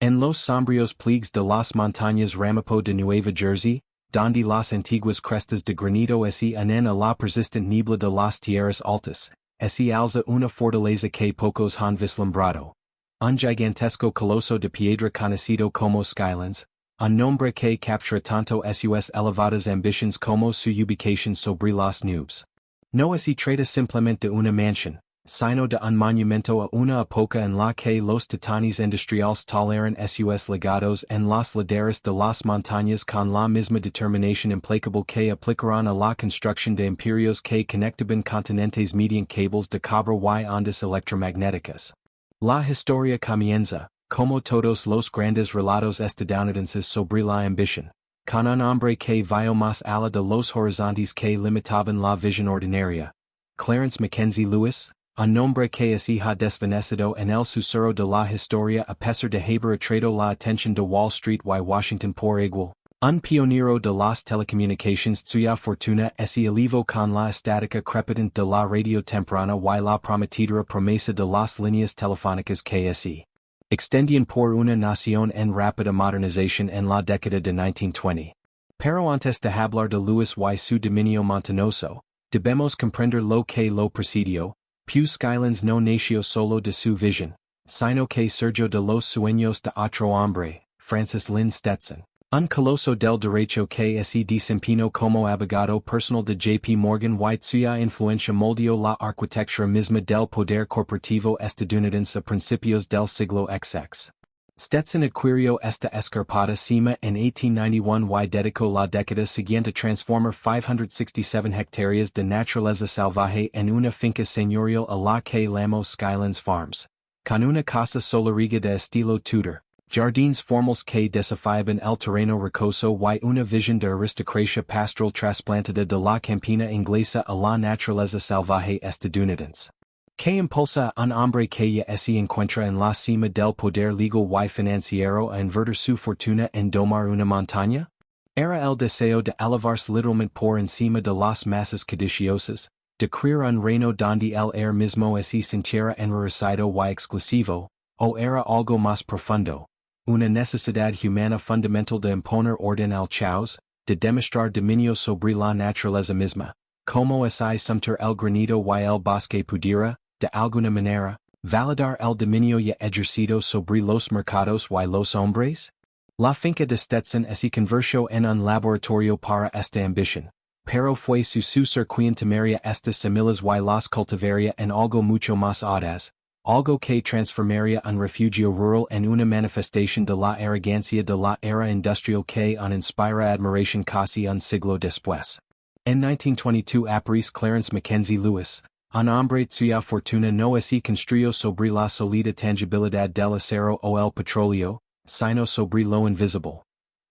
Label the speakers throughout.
Speaker 1: En los sombríos pliegues de las montañas Ramapo de Nueva Jersey, donde las antiguas crestas de granito se unen a la persistent niebla de las tierras altas, se alza una fortaleza que pocos han vislumbrado. Un gigantesco coloso de piedra conocido como Skylands, un nombre que captura tanto sus elevadas ambitions como su ubicación sobre las nubes. No se trata simplemente de una mansión, sino de un monumento a una época en la que los titanes industriales toleran sus legados en las laderas de las montañas con la misma determinación implacable que aplicaron a la construcción de imperios que conectaban continentes mediante cables de cobre y ondas electromagnéticas. La historia comienza, como todos los grandes relatos estadounidenses sobre la ambición, con un hombre que vio más allá de los horizontes que limitaban la visión ordinaria. Clarence McKenzie Lewis, un nombre que se ha desvanecido en el susurro de la historia a pesar de haber atraído la atención de Wall Street y Washington por igual. Un pionero de las telecomunicaciones cuya fortuna se elevó con la estática crepitante de la radio temprana y la prometedora promesa de las líneas telefónicas que se extendían por una nación en rápida modernización en la década de 1920. Pero antes de hablar de Lewis y su dominio montañoso, debemos comprender lo que lo precedió. Pues Skylands no nació solo de su visión, sino que surgió de los sueños de otro hombre, Francis Lynn Stetson, un coloso del derecho que se desempeñó como abogado personal de JP Morgan y cuya influencia moldeó la arquitectura misma del poder corporativo estadounidense a principios del siglo XX. Stetson adquirió esta escarpada cima en 1891 y dedicó la década siguiente a transformar 567 hectáreas de naturaleza salvaje en una finca señorial a la que llamó Skylands Farms, con una casa solariega de estilo Tudor, jardines formales que desafiaban el terreno rocoso y una visión de aristocracia pastoral trasplantada de la campina inglesa a la naturaleza salvaje estadounidense. Que impulsa a un hombre que ya se encuentra en la cima del poder legal y financiero a invertir su fortuna en domar una montaña? Era el deseo de elevarse literalmente por encima de las masas codiciosas, de crear un reino donde el air mismo se sintiera enraizado y exclusivo, o era algo más profundo, una necesidad humana fundamental de imponer orden al caos, de demostrar dominio sobre la naturaleza misma, como si sumter el granito y el bosque pudiera, de alguna manera, validar el dominio ya ejercido sobre los mercados y los hombres? La finca de Stetson se convirtió en un laboratorio para esta ambición, pero fue su sucesor quien tomaría estas semillas y las cultivaría en algo mucho más audaz, algo que transformaría un refugio rural en una manifestación de la arrogancia de la era industrial que inspira admiración casi un siglo después. En 1922 aparece Clarence McKenzie Lewis, un hombre cuya fortuna no se construyó sobre la sólida tangibilidad del acero o el petróleo, sino sobre lo invisible.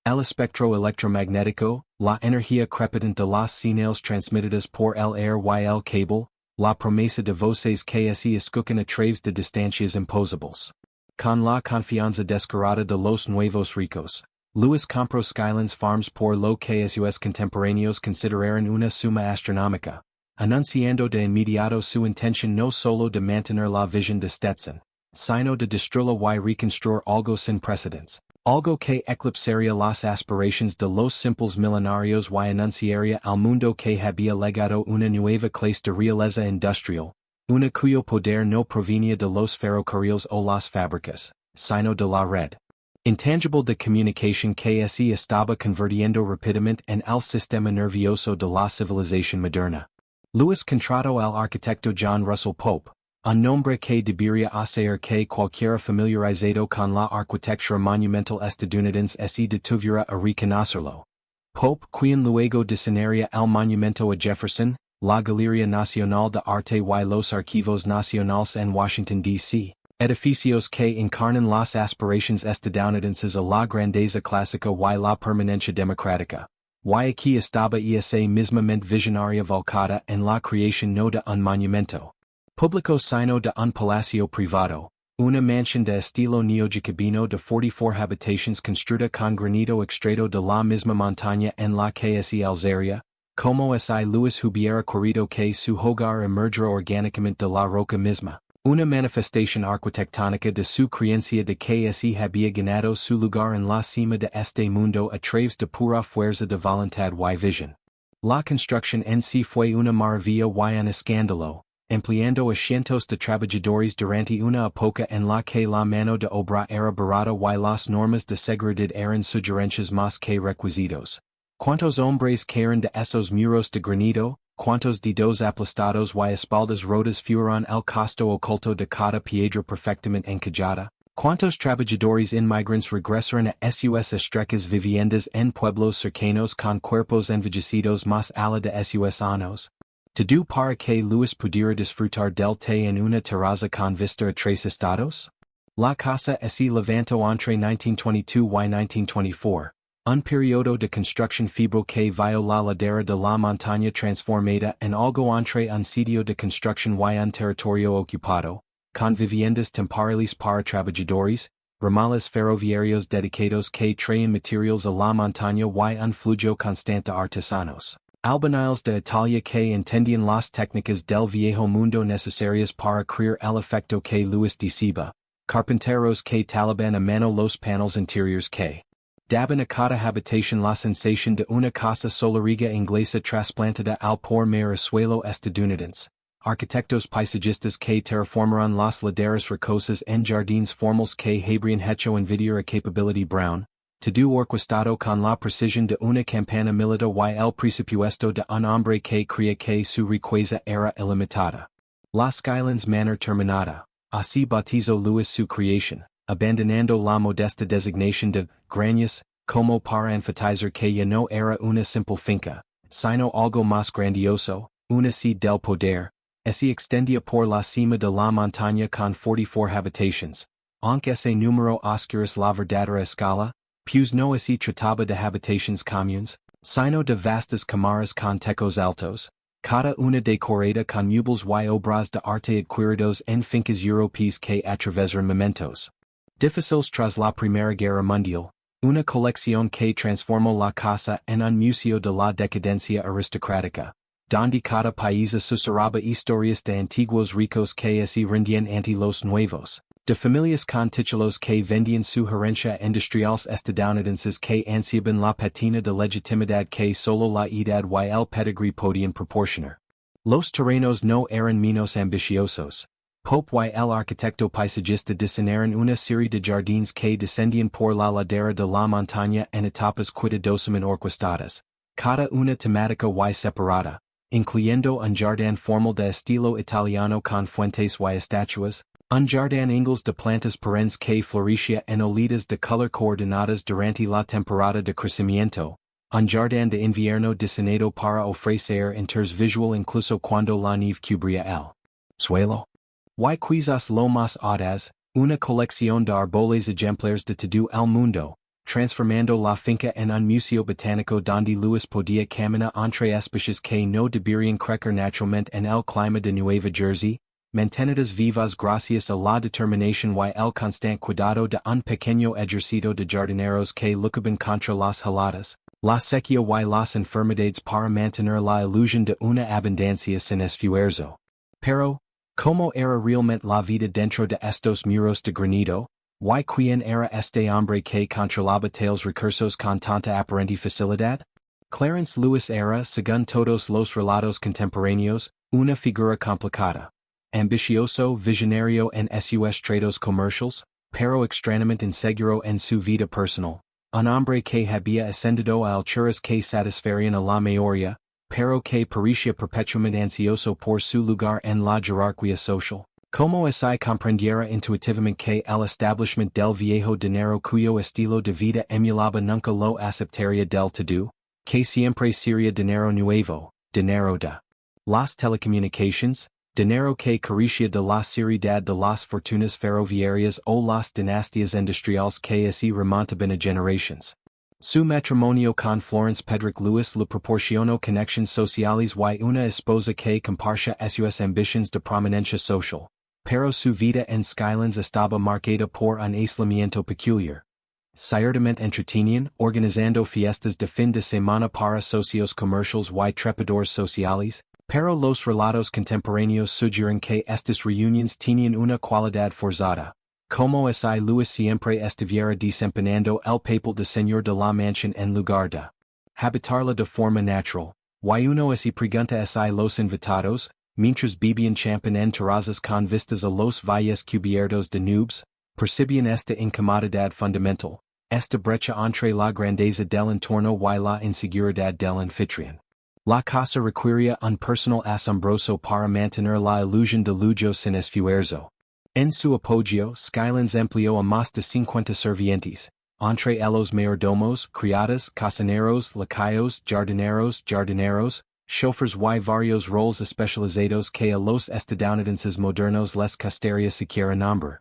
Speaker 1: El espectro electromagnético, la energía crepitante de las señales transmitidas por el air y el cable, la promesa de voces que se escuchan a través de distancias imposibles. Con la confianza descarada de los nuevos ricos, Lewis compró Skylands Farms por lo que sus contemporáneos consideraron una suma astronómica, anunciando de inmediato su intención no solo de mantener la visión de Stetson, sino de destruirla y reconstruir algo sin precedentes, algo que eclipsaría las aspiraciones de los simples millenarios y anunciaría al mundo que había legado una nueva clase de realeza industrial, una cuyo poder no provenía de los ferrocarriles o las fábricas, sino de la red intangible de comunicación que se estaba convirtiendo rápidamente en el sistema nervioso de la civilización moderna. Lewis contrató al arquitecto John Russell Pope, un nombre que debería hacer que cualquiera familiarizado con la arquitectura monumental estadounidense se detuviera a reconocerlo. Pope, quien luego diseñaría el monumento a Jefferson, la Galería Nacional de Arte y los Archivos Nacionales en Washington, D.C., edificios que encarnan las aspiraciones estadounidenses a la grandeza clásica y la permanencia democrática. Y aquí estaba esa mismamente visionaria volcada en la creación no de un monumento público sino de un palacio privado, una mansión de estilo neojacobino de 44 habitaciones construida con granito extraído de la misma montaña en la que se alzaría, como si Lewis hubiera querido que su hogar emergiera orgánicamente de la roca misma. Una manifestación arquitectónica de su creencia de que se había ganado su lugar en la cima de este mundo a través de pura fuerza de voluntad y visión. La construcción en sí fue una maravilla y un escándalo, empleando a cientos de trabajadores durante una época en la que la mano de obra era barata y las normas de seguridad eran sugerentes más que requisitos. ¿Cuántos hombres cayeron de esos muros de granito? ¿Cuántos dedos aplastados y espaldas rotas fueron el costo oculto de cada piedra perfectamente encajada? ¿Cuántos trabajadores inmigrantes regresaron a sus estrechas viviendas en pueblos cercanos con cuerpos envejecidos más allá de sus años? ¿Todo para que Lewis pudiera disfrutar del té en una terraza con vista a 3 estados? La casa se levantó entre 1922 y 1924. Un periodo de construcción febrile que vio la ladera de la montaña transformada en algo entre un sitio de construcción y un territorio ocupado, con viviendas temporales para trabajadores, ramales ferroviarios dedicados que traen materiales a la montaña y un flujo constante de artesanos. Albañiles de Italia que entendían las técnicas del viejo mundo necesarias para crear el efecto que Lewis describe, carpinteros que talaban a mano los paneles interiores que daban a cada habitación la sensación de una casa solariega inglesa trasplantada al por medio suelo estadounidense, arquitectos paisajistas que terraformaron las laderas rocosas en jardines formales que habrían hecho envidiar a capability Brown, todo orquestado con la precisión de una campana militar y el presupuesto de un hombre que creía que su riqueza era ilimitada. La Skylands Manor terminada, así bautizó Lewis su creación, abandonando la modesta designación de Granjas, como para enfatizar que ya no era una simple finca, sino algo más grandioso, una sede del poder, se extendía por la cima de la montaña con 44 habitaciones, aunque ese número oscura la verdadera escala, pues no se trataba de habitaciones comunes, sino de vastas cámaras con techos altos, cada una decorada con muebles y obras de arte adquiridos en fincas europeas que atravesaron momentos difíciles tras la Primera Guerra Mundial, una colección que transformó la casa en un museo de la decadencia aristocrática, donde cada país susurraba historias de antiguos ricos que se rendían ante los nuevos, de familias con títulos que vendían su herencia a industriales estadounidenses que ansiaban la patina de legitimidad que solo la edad y el pedigree podían proporcionar. Los terrenos no eran menos ambiciosos. Pope y el arquitecto paisajista diseñaron una serie de jardines que descendían por la ladera de la montaña en etapas cuidadosamente orquestadas, cada una temática y separada, incluyendo un jardín formal de estilo italiano con fuentes y estatuas, un jardín ingles de plantas perennes que florecía en oleadas de color coordenadas durante la temporada de crecimiento, un jardín de invierno diseñado para ofrecer interés visual incluso cuando la nieve cubría el suelo. Y quizás lo más audaz, una colección de árboles ejemplares de todo el mundo, transformando la finca en un museo botánico donde Lewis podía caminar entre especies que no deberían crecer naturalmente en el clima de Nueva Jersey, mantenidas vivas gracias a la determinación y el constante cuidado de un pequeño ejército de jardineros que luchaban contra las heladas, la sequía y las enfermedades para mantener la ilusión de una abundancia sin esfuerzo. Pero, ¿cómo era realmente la vida dentro de estos muros de granito? ¿Y quién era este hombre que controlaba tales recursos con tanta aparente facilidad? Clarence Lewis era, según todos los relatos contemporáneos, una figura complicada. Ambicioso, visionario en sus tratos comerciales, pero extrañamente inseguro en su vida personal. Un hombre que había ascendido a alturas que satisfarían a la mayoría, pero que parecía perpetuamente ansioso por su lugar en la jerarquía social. Como si comprendiera intuitivamente que el establishment del viejo dinero cuyo estilo de vida emulaba nunca lo aceptaría del todo, que siempre sería dinero nuevo, dinero de las telecomunicaciones, dinero que carecía de la seriedad de las fortunas ferroviarias o las dinastías industriales que se remontaban a generaciones. Su matrimonio con Florence Pedrick Lewis le proporcionó conexiones sociales y una esposa que compartía sus ambiciones de prominencia social, pero su vida en Skylands estaba marcada por un aislamiento peculiar. Ciertamente entretenían, organizando fiestas de fin de semana para socios comerciales y trepadores sociales, Pero los relatos contemporáneos sugieren que estas reuniones tenían una cualidad forzada. Como si Lewis siempre estuviera desempeñando el papel de señor de la mansión en lugar de habitarla de forma natural. Y uno si pregunta si los invitados, mientras bebían champán en terrazas con vistas a los valles cubiertos de nubes, percibían esta incomodidad fundamental, esta brecha entre la grandeza del entorno y la inseguridad del anfitrión. La casa requería un personal asombroso para mantener la ilusión de lujo sin esfuerzo. En su apogeo, Skylands empleó a más de 50 servientes, entre ellos mayordomos, criadas, cocineros, lacayos, jardineros, chauffeurs y varios roles especializados que a los estadounidenses modernos les costaría siquiera nombre.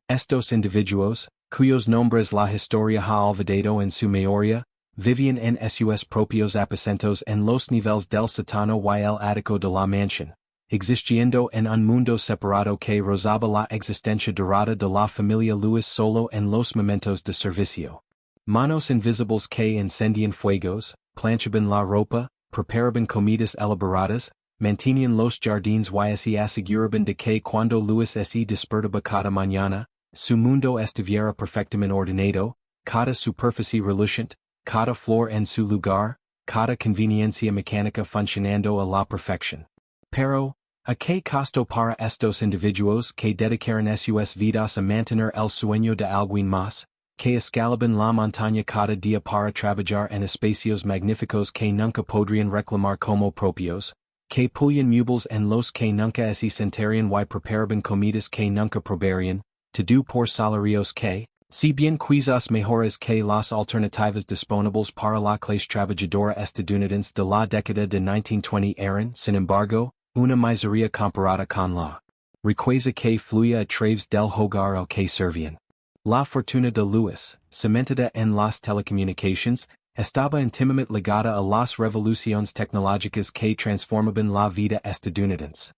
Speaker 1: Estos individuos, cuyos nombres la historia ha olvidado en su mayoría, vivían en sus propios aposentos en los niveles del sótano y el ático de la mansión, existiendo en un mundo separado que rozaba la existencia dorada de la familia Lewis solo en los momentos de servicio. Manos invisibles que encendían fuegos, planchaban la ropa, preparaban comidas elaboradas, mantenían los jardines y se aseguraban de que cuando Lewis se despertaba cada mañana, su mundo estuviera perfectamente ordenado, cada superficie reluciente, cada flor en su lugar, cada conveniencia mecánica funcionando a la perfección. Pero, ¿a qué costo para estos individuos que dedicaron sus vidas a mantener el sueño de alguien más, que escalaban la montaña cada día para trabajar en espacios magníficos que nunca podrían reclamar como propios, que pulían muebles en los que nunca se sentarían y preparaban comidas que nunca probarían, todo por salarios que, si bien quizás mejores que las alternativas disponibles para la clase trabajadora estadounidense de la década de 1920 eran, sin embargo, una miseria comparada con la riqueza que fluía a través del hogar al que servían. La fortuna de Lewis, cimentada en las telecomunicaciones, estaba íntimamente ligada a las revoluciones tecnológicas que transformaban la vida estadounidense.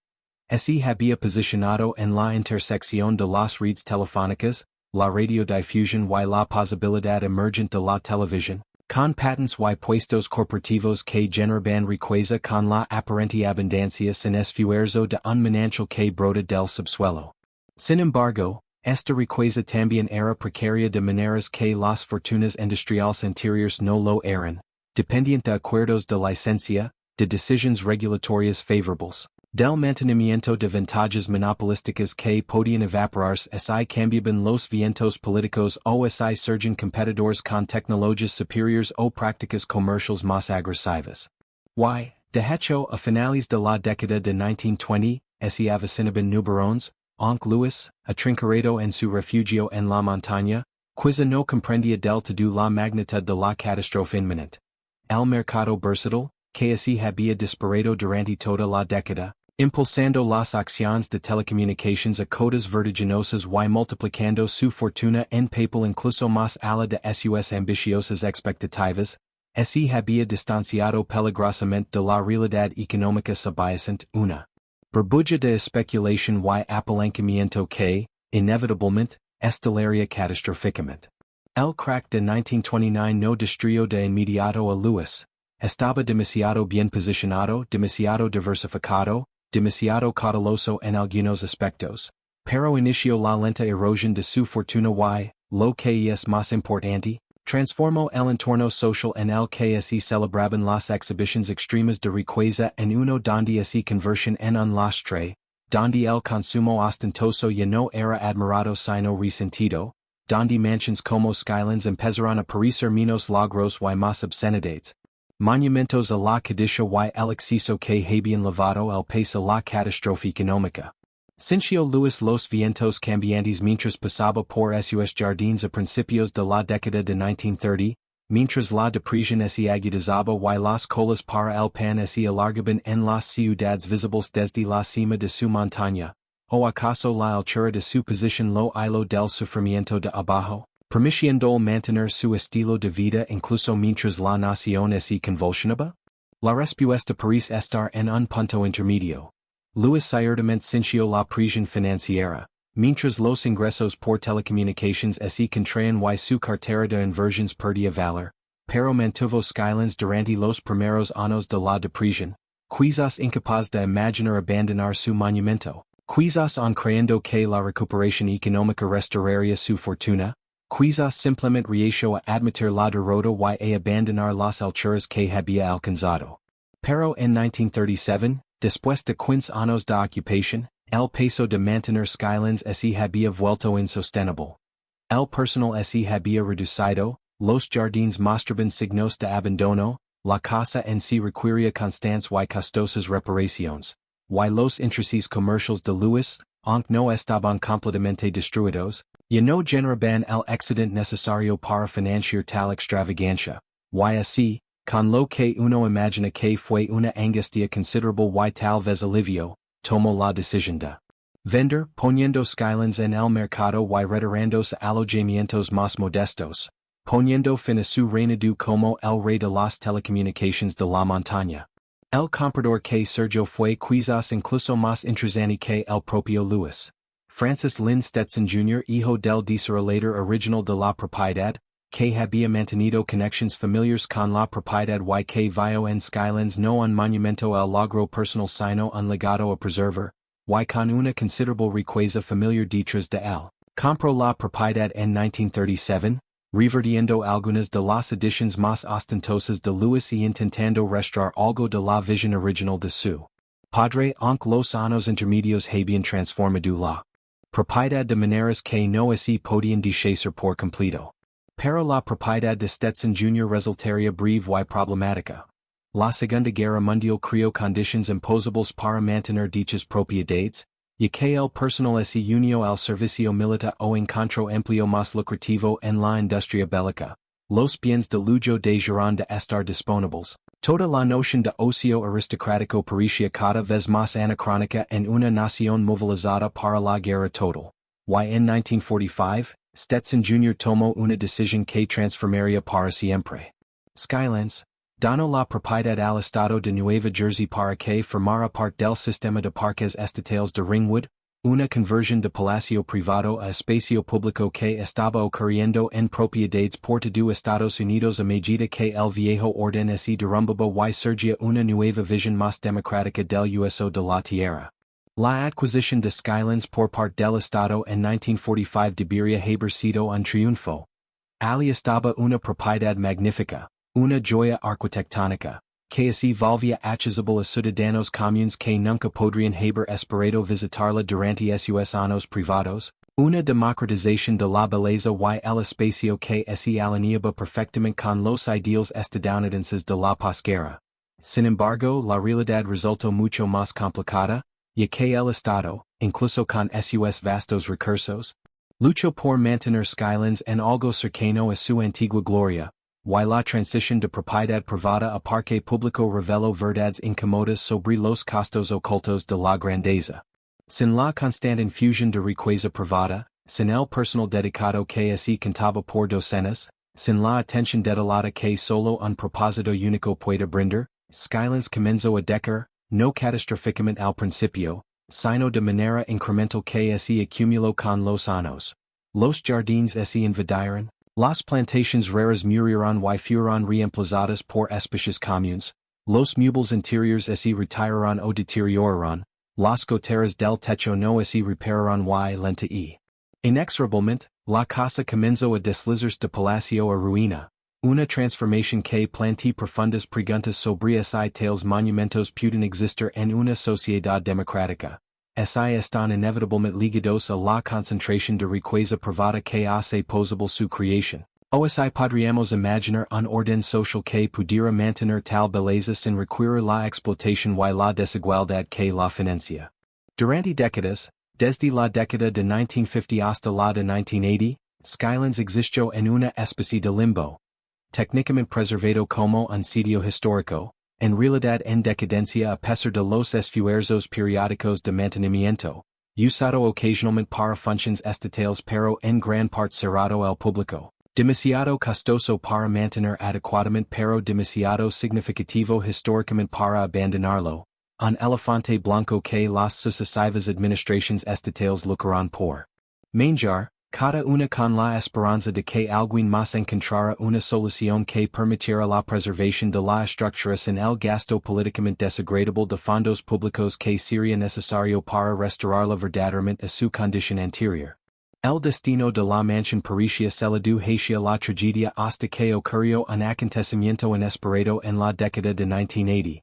Speaker 1: Se había posicionado en la intersección de las redes telefónicas, la radiodifusión y la posibilidad emergente de la televisión, con patents y puestos corporativos que generaban riqueza con la aparente abundancia sin esfuerzo de un manantial que brota del subsuelo. Sin embargo, esta riqueza también era precaria de maneras que las fortunas industriales anteriores no lo eran, dependiente de acuerdos de licencia, de decisiones regulatorias favorables, del mantenimiento de ventajas monopolísticas que podían evaporarse si cambiaban los vientos políticos o si surgen competidores con tecnologías superiores o prácticas comerciales más agresivas. Y, de hecho, a finales de la década de 1920, se avecinaban nubarrones, aunque Lewis, atrincherado en su refugio en la montaña, quizá no comprendía del todo la magnitud de la catástrofe inminente. El mercado bursátil, que se había disparado durante toda la década, impulsando las acciones de telecomunicaciones a cotas vertiginosas y multiplicando su fortuna en papel incluso más allá de sus ambiciosas expectativas, se había distanciado peligrosamente de la realidad económica subyacente, una burbuja de especulación y apalancamiento que, inevitablemente, estalaría catastróficamente. El crack de 1929 no destruyó de inmediato a Lewis. Estaba demasiado bien posicionado, demasiado diversificado, demasiado cauteloso en algunos aspectos, pero inició la lenta erosión de su fortuna y, lo que es más importante, transformó el entorno social en el que se celebraban las exhibiciones extremas de riqueza en uno donde se convirtió en un lastre, donde el consumo ostentoso ya no era admirado sino resentido, donde mansions como Skylands empezaron a parecer menos logros y más obscenidades. Monumentos a la codicia y el exceso que habían lavado el país a la catástrofe económica. Sintió Lewis los vientos cambiantes mientras pasaba por sus jardines a principios de la década de 1930, mientras la depresión se agudizaba y las colas para el pan se alargaban en las ciudades visibles desde la cima de su montaña, o acaso la altura de su posición lo hilo del sufrimiento de abajo, permitiendo mantener su estilo de vida incluso mientras la nación se convulsionaba? La respuesta parece estar en un punto intermedio. Lewis ciertamente sintió la presión financiera, mientras los ingresos por telecomunicaciones se contraían y su cartera de inversiones perdía valor, pero mantuvo Skylands durante los primeros años de la depresión, quizás incapaz de imaginar abandonar su monumento, quizás aun creyendo que la recuperación económica restauraría su fortuna, quizás simplemente reació a admitir la derrota y a abandonar las alturas que había alcanzado. Pero en 1937, después de 15 años de ocupación, el peso de mantener Skylands se había vuelto insostenible. El personal se había reducido, los jardines mostraban signos de abandono, la casa en sí requería constantes y costosas reparaciones, y los intereses comerciales de Lewis, aunque no estaban completamente destruidos, ya no generaban el excedente necesario para financiar tal extravagancia, y así, con lo que uno imagina que fue una angustia considerable y tal vez alivio, tomó la decisión de vender, poniendo Skylands en el mercado y retirándose a alojamientos más modestos, poniendo fin a su reinado como el rey de las telecomunicaciones de la montaña. El comprador que surgió fue quizás incluso más interesante que el propio Lewis. Francis Lynn Stetson Jr., hijo del desarrollador original de la propiedad, que había mantenido conexiones familiares con la propiedad y que vio en Skylands no un monumento al logro personal sino un legado a preservar, y con una considerable riqueza familiar detrás de él, compró la propiedad en 1937, revertiendo algunas de las ediciones más ostentosas de Lewis y intentando restaurar algo de la visión original de su padre, aunque los años intermedios habían transformado la propiedad de maneras que no se podían deshacer por completo. Pero la propiedad de Stetson Jr. resultaría breve y problemática. La Segunda Guerra Mundial creó condiciones imposibles para mantener dichas propiedades, y que el personal se unió al servicio militar o encontró empleo más lucrativo en la industria bélica. Los bienes de lujo dejaron de estar disponibles. Toda la noción de ocio aristocrático parecía cada vez más anacrónica en una nación movilizada para la guerra total. Y en 1945, Stetson Jr. tomó una decisión que transformaría para siempre Skylands. Donó la propiedad al Estado de Nueva Jersey para que formara parte del sistema de parques estatales de Ringwood, una conversión de palacio privado a espacio público que estaba ocurriendo en propiedades por todo Estados Unidos a medida que el viejo orden se derrumbaba y surgía una nueva visión más democrática del uso de la tierra. La adquisición de Skylands por parte del Estado en 1945 debería haber sido un triunfo. Allí estaba una propiedad magnífica, una joya arquitectónica, que se volvía accesible a ciudadanos comunes que nunca podrían haber esperado visitarla durante esos años privados, una democratización de la belleza y el espacio que se alineaba perfectamente con los ideales estadounidenses de la posguerra. Sin embargo, la realidad resultó mucho más complicada, ya que el Estado, incluso con sus vastos recursos, luchó por mantener Skylands en algo cercano a su antigua gloria, y la transición de propiedad privada a parque público reveló verdades incómodas sobre los costos ocultos de la grandeza. Sin la constante infusión de riqueza privada, sin el personal dedicado que se contaba por docenas, sin la atención dedicada que solo un propósito único puede brindar, Skylands comenzó a decaer, no catastróficamente al principio, sino de manera incremental que se acumuló con los años. Los jardines se invadieron, las plantations raras murieron y fueron reemplazadas por especies comunes, los muebles interiores se retiraron o deterioraron, las goteras del techo no se repararon y lenta y inexorablemente, la casa comenzó a deslizarse de palacio a ruina, una transformación que plantea profundas preguntas sobre si tales monumentos pueden existir en una sociedad democrática. Si están inevitablemente ligados a la concentración de riqueza privada que hace posible su creación, o si podríamos imaginar un orden social que pudiera mantener tal belleza sin recurrir la explotación y la desigualdad que la financia. Durante décadas, desde la década de 1950 hasta la de 1980, Skylands existió en una especie de limbo. Técnicamente preservado como un sitio histórico, en realidad en decadencia a pesar de los esfuerzos periódicos de mantenimiento, usado ocasionalmente para funciones estatales pero en gran parte cerrado al público, demasiado costoso para mantener adecuadamente pero demasiado significativo históricamente para abandonarlo, un elefante blanco que las sucesivas administraciones estatales lucraron por manejar, Cada una con la esperanza de que alguien más encontrara una solución que permitiera la preservación de la estructura sin el gasto políticamente desagradable de fondos públicos que sería necesario para restaurarla verdaderamente a su condición anterior. El destino de la mansión parecía celado hacia la tragedia hasta que ocurrió un acontecimiento inesperado en la década de 1980.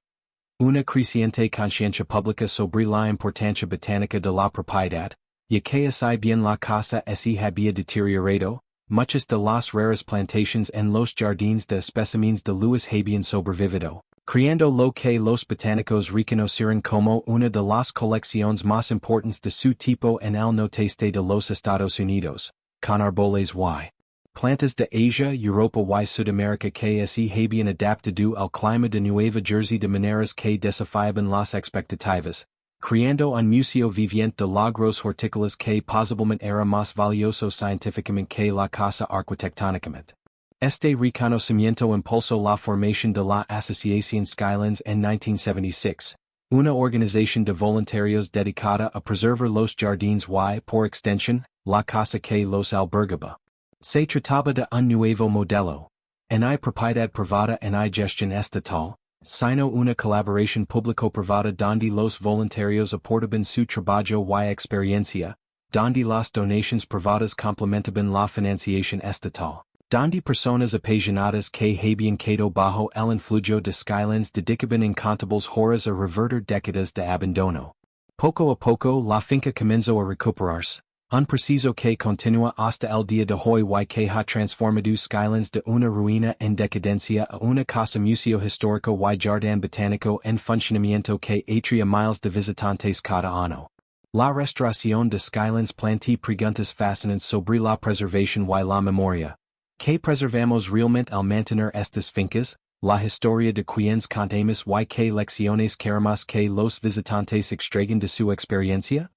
Speaker 1: Una creciente conciencia pública sobre la importancia botánica de la propiedad, ya que si bien la casa se había deteriorado, muchas de las raras plantations en los jardines de especímenes de Lewis habían sobrevivido, creando lo que los botánicos reconocieron como una de las colecciones más importantes de su tipo en el nordeste de los Estados Unidos, con árboles y plantas de Asia, Europa y Sudamérica que se habían adaptado al clima de Nueva Jersey de maneras que desafiaban las expectativas, creando un museo viviente de logros hortícolas que posiblemente era más valioso científicamente que la casa arquitectónicamente. Este reconocimiento impulsó la formación de la Asociación Skylands en 1976, una organización de voluntarios dedicada a preservar los jardines y, por extensión, la casa que los albergaba. Se trataba de un nuevo modelo. En hay propiedad privada en hay gestión estatal, sino una colaboración público-privada donde los voluntarios aportaban su trabajo y experiencia, donde las donaciones privadas complementaban la financiación estatal, donde personas apasionadas que habían quedado bajo el influjo de Skylands dedicaban incontables horas a revertir décadas de abandono. Poco a poco la finca comenzó a recuperarse, un proceso que continúa hasta el día de hoy y que ha transformado Skylands de una ruina en decadencia a una casa museo histórico y jardín botánico en funcionamiento que atrae miles de visitantes cada año. La restauración de Skylands plantea preguntas fascinantes sobre la preservación y la memoria. ¿Qué preservamos realmente al mantener estas fincas? La historia de quienes contamos y qué lecciones queremos que los visitantes extraigan de su experiencia?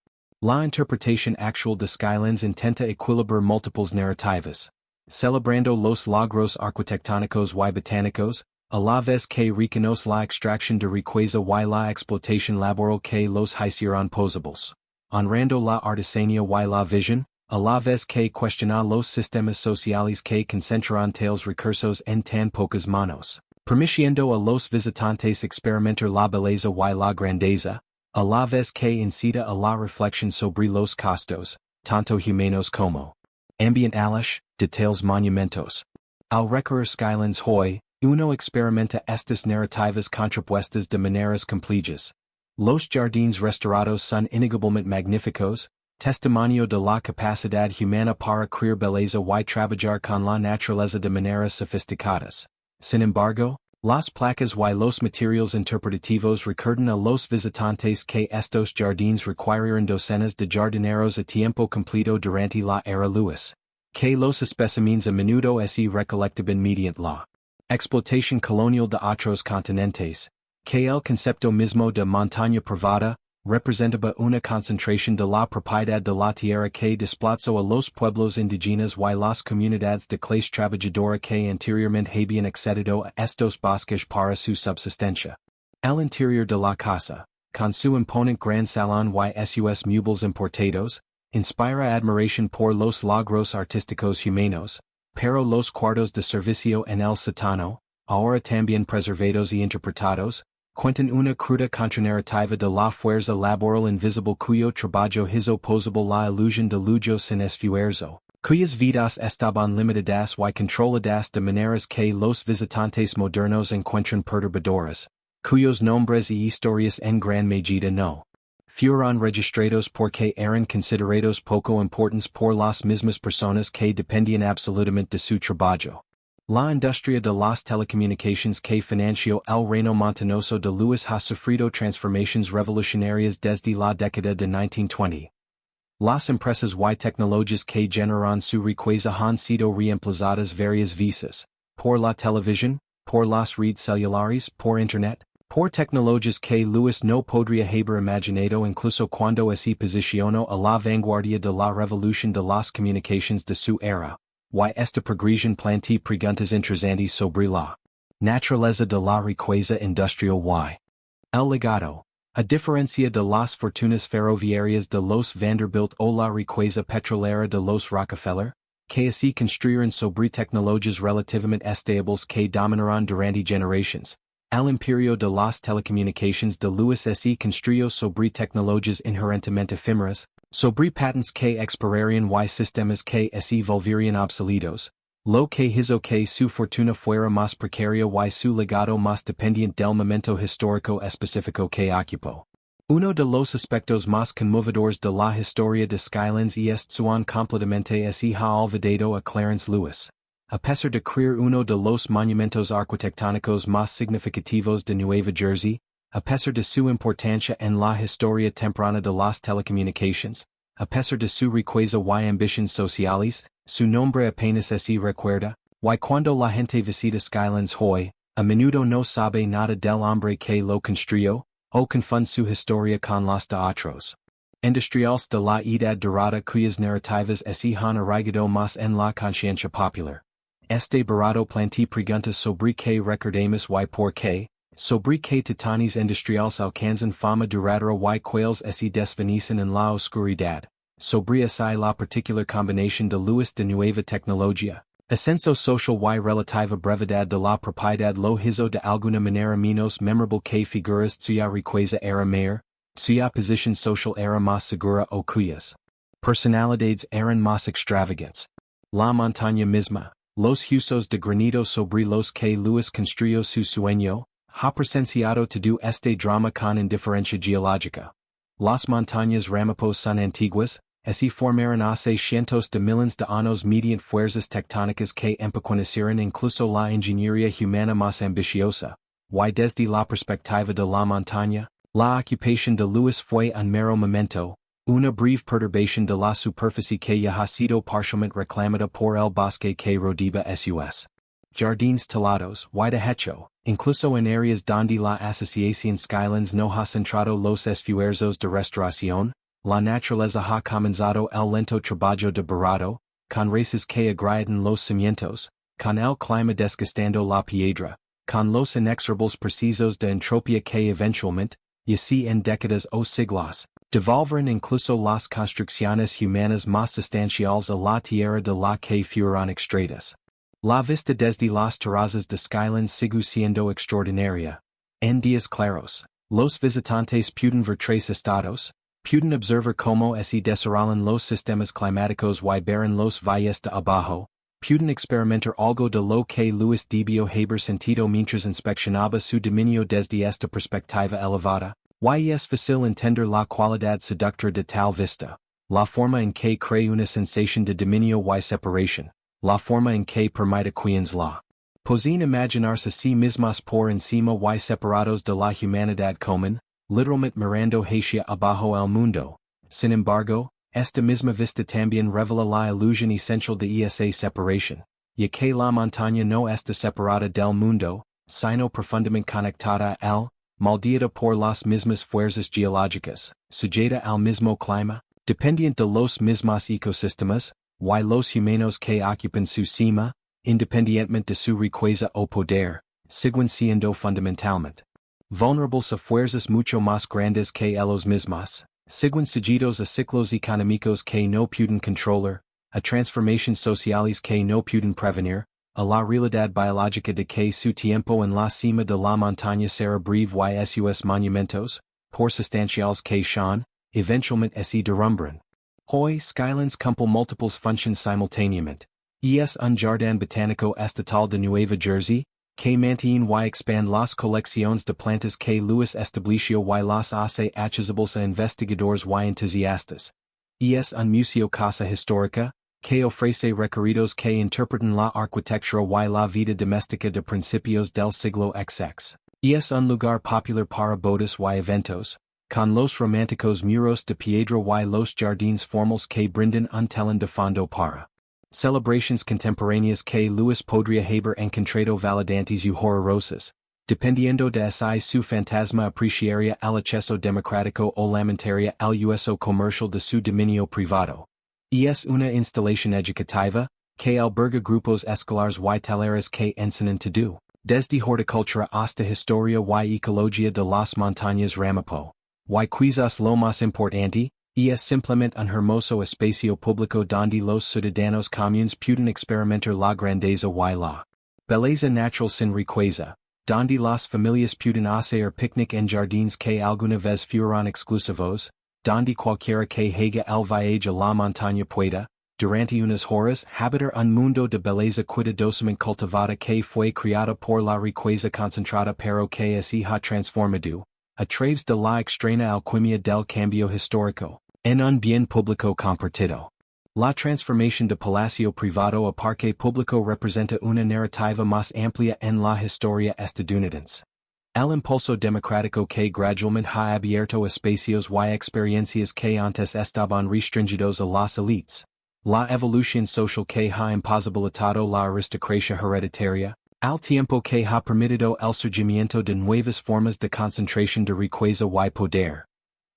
Speaker 1: La interpretación actual de Skylands intenta equilibrar múltiples narrativas, celebrando los logros arquitectónicos y botánicos, a la vez que reconoce la extracción de riqueza y la explotación laboral que los hicieron posibles, honrando la artesanía y la visión, a la vez que cuestiona los sistemas sociales que concentran tales recursos en tan pocas manos, permitiendo a los visitantes experimentar la belleza y la grandeza, a la vez que incita a la reflexión sobre los costos, tanto humanos como ambientales, de tales monumentos. Al recorrer Skylands hoy, uno experimenta estas narrativas contrapuestas de maneras complejas. Los jardines restaurados son innegablemente magníficos, testimonio de la capacidad humana para crear belleza y trabajar con la naturaleza de maneras sofisticadas. Sin embargo, las placas y los materiales interpretativos recuerdan a los visitantes que estos jardines requirieron docenas de jardineros a tiempo completo durante la era Lewis, que los especímenes a menudo se recolectaban mediante la explotación colonial de otros continentes, que el concepto mismo de montaña privada representaba una concentración de la propiedad de la tierra que desplazó a los pueblos indígenas y las comunidades de clase trabajadora que anteriormente habían accedido a estos bosques para su subsistencia. El interior de la casa, con su imponente gran salón y sus muebles importados, inspira admiración por los logros artísticos humanos, pero los cuartos de servicio en el sótano, ahora también preservados y interpretados, cuentan una cruda contranarrativa de la fuerza laboral invisible cuyo trabajo hizo posible la ilusión de lujo sin esfuerzo, cuyas vidas estaban limitadas y controladas de maneras que los visitantes modernos encuentran perturbadoras, cuyos nombres y historias en gran medida no fueron registrados porque eran considerados poco importantes por las mismas personas que dependían absolutamente de su trabajo. La industria de las telecomunicaciones que financió el reino montañoso de Lewis ha sufrido transformaciones revolucionarias desde la década de 1920. Las empresas y tecnologías que generan su riqueza han sido reemplazadas varias veces, por la televisión, por las redes celulares, por Internet, por tecnologías que Lewis no podría haber imaginado incluso cuando se posicionó a la vanguardia de la revolución de las comunicaciones de su era. Y esta progresión plantea preguntas interesantes sobre la naturaleza de la riqueza industrial y el legado. A diferencia de las fortunas ferroviarias de los Vanderbilt o la riqueza petrolera de los Rockefeller, que así construyeron sobre tecnologías relativamente estables que dominarán durante generaciones. El imperio de las telecomunicaciones de Lewis así construyó sobre tecnologías inherentemente efímeras, sobre patents que expirarían y sistemas que así volverían obsoletos, lo que hizo que su fortuna fuera más precaria y su legado más dependiente del momento histórico específico que ocupó. Uno de los aspectos más conmovedores de la historia de Skylands es su completamente así ha olvidado a Clarence Lewis. A pesar de crear uno de los monumentos arquitectónicos más significativos de Nueva Jersey, a pesar de su importancia en la historia temprana de las telecomunicaciones, a pesar de su riqueza y ambiciones sociales, su nombre apenas así recuerda, y cuando la gente visita Skylands hoy, a menudo no sabe nada del hombre que lo construyó, o confunde su historia con las de otros industriales de la edad dorada cuyas narrativas así han arraigado más en la conciencia popular. Este barato plantea preguntas sobre qué recordamos y por qué, sobre qué titanes industriales alcanzan fama duradera y cuáles así desvanecen en la oscuridad, sobre así la particular combinación de Lewis de nueva tecnología, ascenso social y relativa brevedad de la propiedad lo hizo de alguna manera menos memorable que figuras cuya riqueza era mayor, cuya posición social era más segura o cuyas personalidades eran más extravagantes. La montaña misma, los usos de granito sobre los que Lewis construyó su sueño, ha presenciado todo este drama con indiferencia geológica. Las montañas Ramapo son antiguas, así formaron hace cientos de miles de años mediante fuerzas tectónicas que empequeñecieron incluso la ingeniería humana más ambiciosa, y desde la perspectiva de la montaña, la ocupación de Lewis fue un mero momento, una breve perturbación de la superficie que ya ha sido parcialmente reclamada por el bosque que rodea sus jardines talados y de hecho, incluso en áreas donde la asociación Skylands no ha centrado los esfuerzos de restauración, la naturaleza ha comenzado el lento trabajo de barato, con raíces que agrietan los cimientos, con el clima desgastando la piedra, con los inexorables procesos de entropía que eventualmente, y así en décadas o siglos, devolverán incluso las construcciones humanas más sustanciales a la tierra de la que fueron extraídas. La vista desde las terrazas de Skylands sigue siendo extraordinaria. En días claros, los visitantes pueden ver tres estados, pueden observar cómo se desarrollan los sistemas climáticos y verán los valles de abajo, pueden experimentar algo de lo que Lewis debió haber sentido mientras inspeccionaba su dominio desde esta perspectiva elevada, y es fácil entender la cualidad seductora de tal vista, la forma en que crea una sensación de dominio y separación, la forma en que permite quienes la pueden imaginarse a sí mismas por encima y separados de la humanidad común, literalmente mirando hacia abajo el mundo. Sin embargo, esta misma vista también revela la ilusión esencial de esa separación, ya que la montaña no está separada del mundo, sino profundamente conectada a él, moldeada por las mismas fuerzas geológicas, sujeta al mismo clima, dependiente de los mismos ecosistemas, y los humanos que ocupan su cima, independientemente de su riqueza o poder, siguen siendo fundamentalmente vulnerables a fuerzas mucho más grandes que ellos mismos, siguen sujetos a ciclos económicos que no pueden controlar, a transformaciones sociales que no pueden prevenir, a la realidad biológica de que su tiempo en la cima de la montaña será breve y sus monumentos, por sustanciales que sean, eventualmente se derrumban. Hoy Skylands cumple múltiples funciones simultáneamente. Es un jardín botánico estatal de Nueva Jersey, que mantiene y expande las colecciones de plantas que Lewis estableció y las hace accesibles a investigadores y entusiastas. Es un museo casa histórica, que ofrece recorridos que interpretan la arquitectura y la vida doméstica de principios del siglo XX. Es un lugar popular para bodas y eventos, con los románticos muros de piedra y los jardines formales que brindan un telón de fondo para celebraciones contemporáneas que Lewis podría haber encontrado validantes y horrorosas, dependiendo de si su fantasma apreciaría el acceso democrático o lamentaría el uso comercial de su dominio privado. Es una instalación educativa, que alberga grupos escolares y talleres que enseñan todo, desde horticultura hasta historia y ecología de las montañas Ramapo. Y quizás lo más importante, es simplemente un hermoso espacio público donde los ciudadanos comunes pueden experimentar la grandeza y la belleza natural sin riqueza, donde las familias pueden hacer picnic en jardines que alguna vez fueron exclusivos, donde cualquiera que haga el viaje a la montaña pueda, durante unas horas, habitar un mundo de belleza cuidadosamente cultivada que fue creado por la riqueza concentrada pero que se ha transformado, a través de la extraña alquimia del cambio histórico, en un bien público compartido. La transformación de palacio privado a parque público representa una narrativa más amplia en la historia estadounidense. El impulso democrático que gradualmente ha abierto espacios y experiencias que antes estaban restringidos a las élites. La evolución social que ha imposibilitado la aristocracia hereditaria, al tiempo que ha permitido el surgimiento de nuevas formas de concentración de riqueza y poder.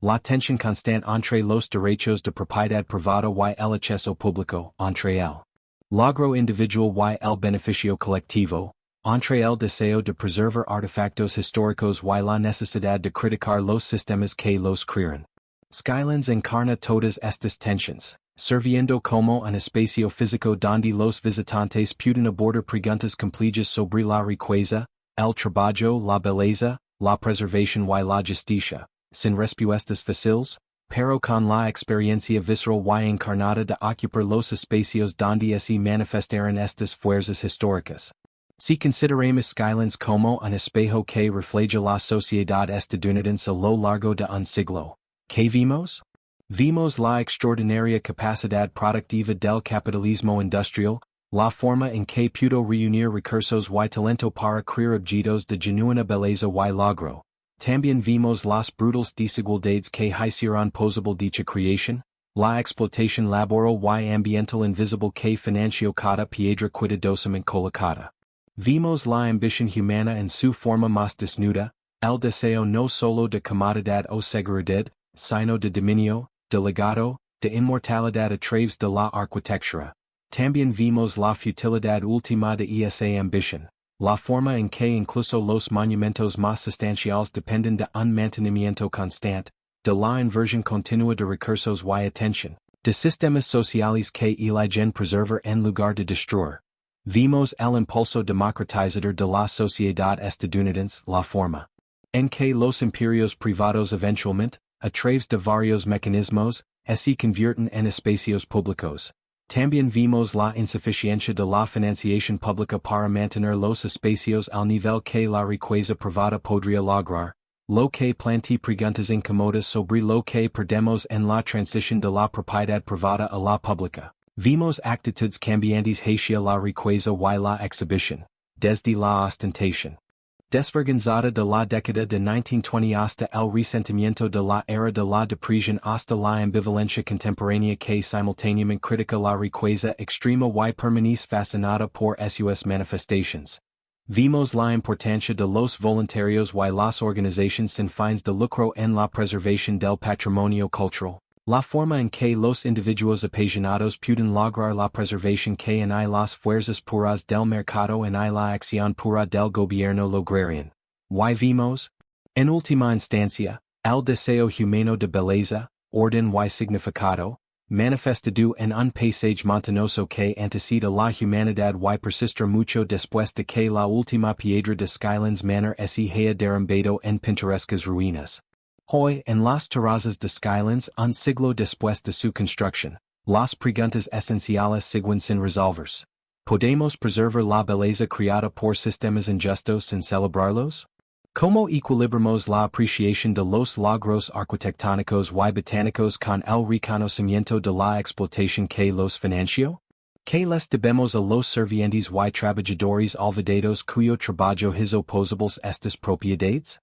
Speaker 1: La tensión constante entre los derechos de propiedad privada y el acceso público, entre el logro individual y el beneficio colectivo, entre el deseo de preservar artefactos históricos y la necesidad de criticar los sistemas que los crean. Skylands encarna todas estas tensiones, sirviendo como un espacio físico donde los visitantes pueden abordar preguntas complejas sobre la riqueza, el trabajo, la belleza, la preservación y la justicia, sin respuestas fáciles, pero con la experiencia visceral y encarnada de ocupar los espacios donde se manifestaron estas fuerzas históricas. Si consideramos Skylands como un espejo que refleja la sociedad estadounidense a lo largo de un siglo, ¿qué vimos? Vimos la extraordinaria capacidad productiva del capitalismo industrial, la forma en que pudo reunir recursos y talento para crear objetos de genuina belleza y logro. También vimos las brutales desigualdades que hicieron posible dicha creación, la explotación laboral y ambiental invisible que financió cada piedra cuidadosamente colocada. Vimos la ambición humana en su forma más desnuda, el deseo no solo de comodidad o seguridad, sino de dominio, de legado, de inmortalidad a través de la arquitectura. También vimos la futilidad última de esa ambición, la forma en que incluso los monumentos más sustanciales dependen de un mantenimiento constante, de la inversión continua de recursos y atención, de sistemas sociales que eligen preservar en lugar de destruir. Vimos el impulso democratizador de la sociedad estadounidense, la forma en que los imperios privados eventualmente, a través de varios mecanismos, se convierten en espacios públicos. También vimos la insuficiencia de la financiación pública para mantener los espacios al nivel que la riqueza privada podría lograr, lo que plantea preguntas incómodas sobre lo que perdemos en la transición de la propiedad privada a la pública. Vimos actitudes cambiantes hacia la riqueza y la exhibición, desde la ostentación desvergonzada de la década de 1920 hasta el resentimiento de la era de la depresión hasta la ambivalencia contemporánea que simultáneamente critica la riqueza extrema y permanece fascinada por sus manifestaciones. Vimos la importancia de los voluntarios y las organizaciones sin fines de lucro en la preservación del patrimonio cultural. La forma en que los individuos apasionados pueden lograr la preservación que en las fuerzas puras del mercado en la acción pura del gobierno lograrían. Y vimos, en última instancia, el deseo humano de belleza, orden y significado, manifestado en un paisaje montañoso que antecede la humanidad y persiste mucho después de que la última piedra de Skylands Manor se haya derrumbado en pintorescas ruinas. Hoy, en las terrazas de Skylands, un siglo después de su construcción, las preguntas esenciales siguen sin resolverse. ¿Podemos preservar la belleza creada por sistemas injustos sin celebrarlos? ¿Cómo equilibramos la apreciación de los logros arquitectónicos y botánicos con el reconocimiento de la explotación que los financió? ¿Qué les debemos a los sirvientes y trabajadores olvidados cuyo trabajo hizo posibles estas propiedades?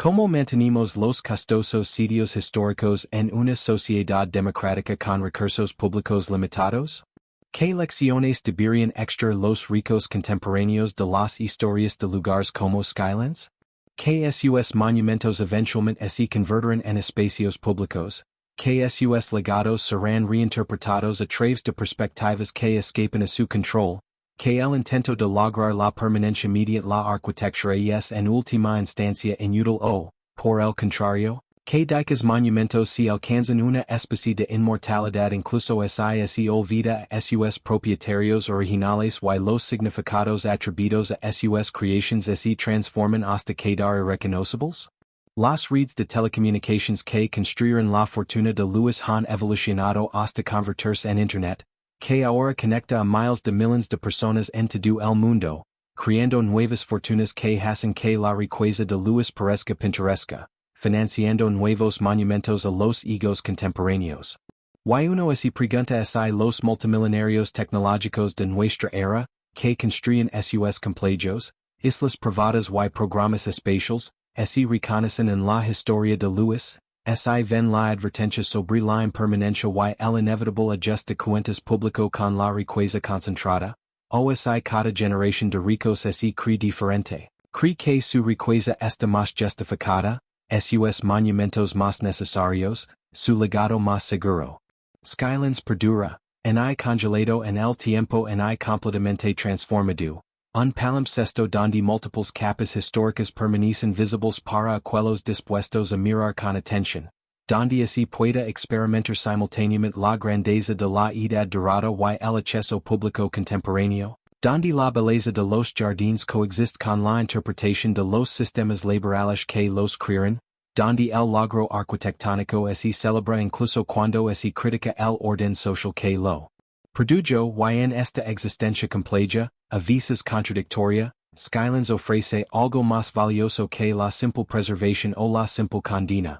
Speaker 1: ¿Cómo mantenemos los costosos sitios históricos en una sociedad democrática con recursos públicos limitados? ¿Qué lecciones deberían extraer los ricos contemporáneos de las historias de lugares como Skylands? ¿Qué sus monumentos eventualmente se convertirán en espacios públicos? ¿Qué sus legados serán reinterpretados a través de perspectivas que escapan a su control? Que el intento de lograr la permanencia mediante la arquitectura es en última instancia inútil o, por el contrario, Que dicas monumentos se alcanzan una especie de inmortalidad incluso si olvida a sus propietarios originales y los significados atribuidos a sus creations se transforman hasta quedar irreconocibles? Las redes de telecomunicaciones que construyeron la fortuna de Lewis han evolucionado hasta convertirse en Internet, que ahora conecta a miles de millones de personas en todo el mundo, creando nuevas fortunas que hacen que la riqueza de Lewis parezca pintoresca, financiando nuevos monumentos a los egos contemporáneos. Y uno se pregunta si los multimillonarios tecnológicos de nuestra era, que construyen sus complejos, islas privadas y programas espaciales, si reconocen en la historia de Lewis, si ven la advertencia sobre la impermanencia y el inevitable ajuste de cuentas público con la riqueza concentrada, o si cada generación de ricos cree diferente, cree que su riqueza está más justificada, sus monumentos más necesarios, su legado más seguro. Skylands perdura, en congelado en el tiempo en completamente transformado, un palimpsesto donde múltiples capas históricas permanecen visibles para aquellos dispuestos a mirar con atención, donde pueda experimentar simultáneamente la grandeza de la edad dorada y el acceso público contemporáneo, donde la belleza de los jardines coexiste con la interpretación de los sistemas laborales que los crearon, donde el logro arquitectónico celebra incluso cuando critica el orden social que lo produjo y en esta existencia compleja, a veces contradictoria, Skylands ofrece algo más valioso que la simple preservación o la simple condena.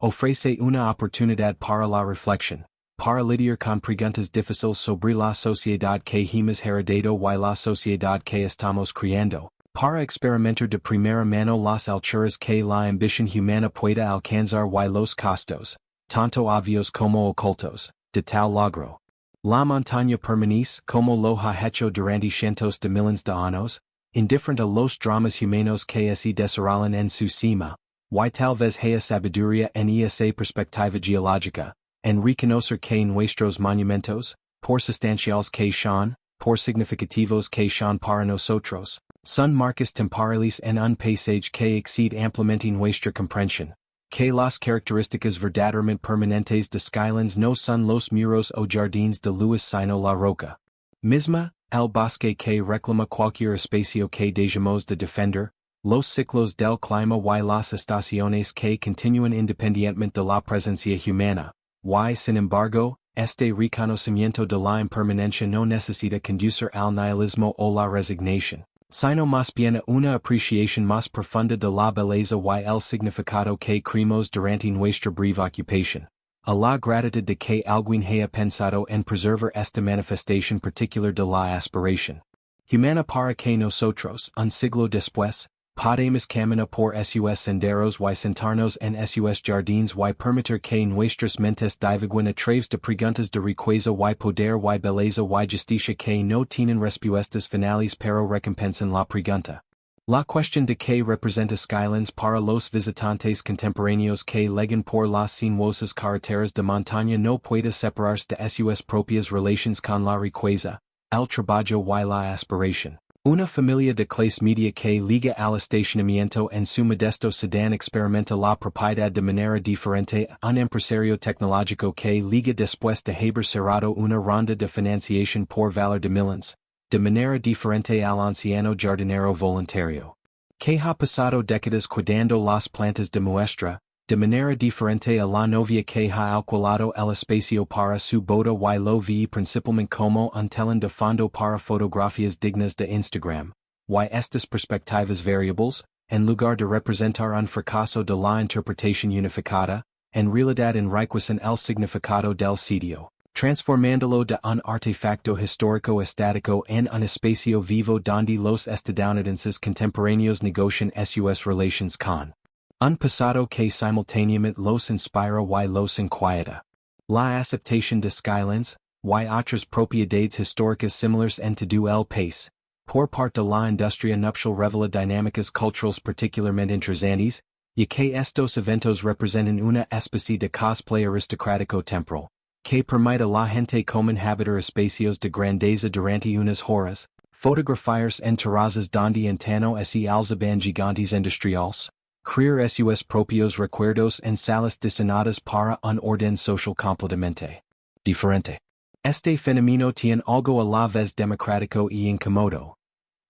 Speaker 1: Ofrece una oportunidad para la reflexión, para lidiar con preguntas difíciles sobre la sociedad que hemos heredado y la sociedad que estamos creando, para experimentar de primera mano las alturas que la ambición humana pueda alcanzar y los costos, tanto obvios como ocultos, de tal logro. La montaña permanece como lo ha hecho durante cientos de millones de años, indiferente a los dramas humanos que se desarrollan en su cima, y tal vez haya sabiduría en esa perspectiva geológica, en reconocer que nuestros monumentos, por sustanciales que son, por significativos que son para nosotros, son marcas temporales en un paisaje que excede ampliamente nuestra comprensión, que las características verdaderamente permanentes de Skylands no son los muros o jardines de Lewis sino la roca misma, el bosque que reclama cualquier espacio que dejemos de defender, los ciclos del clima y las estaciones que continúan independientemente de la presencia humana, y sin embargo, este reconocimiento de la impermanencia no necesita conducir al nihilismo o la resignación, sino más bien a una apreciación más profunda de la belleza y el significado que creemos durante nuestra breve ocupación, a la gratitud de que alguien haya pensado en preservar esta manifestación particular de la aspiración humana para que nosotros, un siglo después, podemos caminar por sus senderos y sentarnos en sus jardines y permitir que nuestras mentes divaguen a través de preguntas de riqueza y poder y belleza y justicia que no tienen respuestas finales pero recompensan la pregunta. La cuestión de qué representa Skylands para los visitantes contemporáneos que llegan por las sinuosas carreteras de montaña no puede separarse de sus propias relaciones con la riqueza, el trabajo y la aspiración. Una familia de clase media que liga al estacionamiento en su modesto sedán experimenta la propiedad de manera diferente a un empresario tecnológico que liga después de haber cerrado una ronda de financiación por valor de millones, de manera diferente al anciano jardinero voluntario, que ha pasado décadas cuidando las plantas de muestra, de manera diferente a la novia que ha alquilado el espacio para su boda y lo ve principalmente como un telón de fondo para fotografías dignas de Instagram, y estas perspectivas variables, en lugar de representar un fracaso de la interpretación unificada, en realidad enriquecen el significado del sitio, transformándolo de un artefacto histórico estático en un espacio vivo donde los estadounidenses contemporáneos negocian sus relaciones con un pasado que simultáneamente los inspira y los inquieta. La aceptación de Skylands, y otras propiedades históricas similares en todo el país, por parte de la industria nupcial revela dinámicas culturales particularmente interesantes, y que estos eventos representan una especie de cosplay aristocrático temporal, que permite a la gente común habitar espacios de grandeza durante unas horas, fotografiarse en terrazas donde entano alzaban gigantes industriales, creer sus propios recuerdos en salas diseñadas para un orden social completamente diferente. Este fenomeno tiene algo a la vez democrático y incómodo.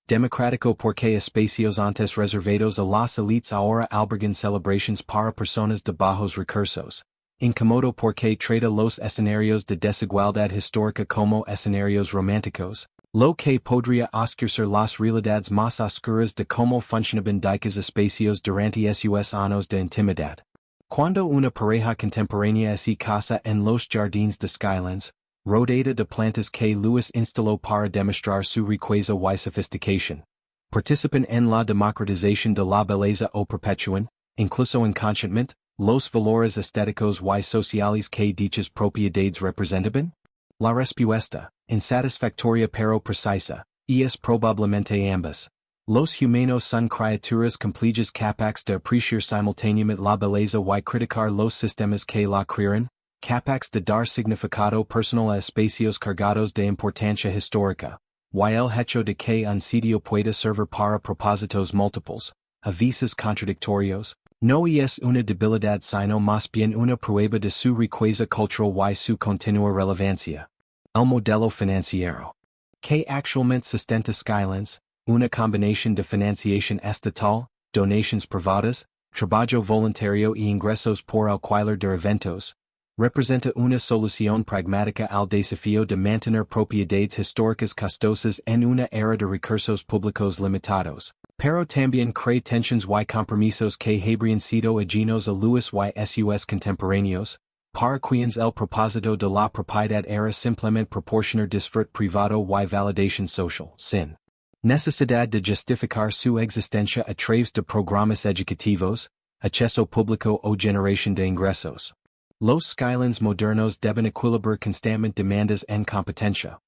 Speaker 1: Democrático porque espacios antes reservados a las elites ahora albergan celebrations para personas de bajos recursos. Incómodo porque trata los escenarios de desigualdad histórica como escenarios románticos, lo que podría oscurecer las realidades más oscuras de cómo funcionaban dichos espacios durante sus años de intimidad. Cuando una pareja contemporánea se casa en los jardines de Skylands, rodeada de plantas que Lewis instaló para demostrar su riqueza y sofisticación, participan en la democratización de la belleza o perpetúan, incluso inconscientemente, los valores estéticos y sociales que dichas propiedades representaban? La respuesta, insatisfactoria pero precisa, y es probablemente ambas. Los humanos son criaturas complejas capaces de apreciar simultáneamente la belleza y criticar los sistemas que la crearon, capaces de dar significado personal a espacios cargados de importancia histórica, y el hecho de que un sitio pueda servir para propósitos múltiples, a veces contradictorios, no es una debilidad sino más bien una prueba de su riqueza cultural y su continua relevancia. El modelo financiero que actualmente sustenta Skylands, una combinación de financiación estatal, donaciones privadas, trabajo voluntario y ingresos por alquiler de eventos, representa una solución pragmática al desafío de mantener propiedades históricas costosas en una era de recursos públicos limitados, pero también crea tensions y compromisos que habrían sido ajenos a Lewis y sus contemporáneos, para quienes el propósito de la propiedad era simplemente proporcionar disfrute privado y validación social, sin necesidad de justificar su existencia a través de programas educativos, acceso público o generación de ingresos. Los Skylands modernos deben equilibrar constantemente demandas en competencia.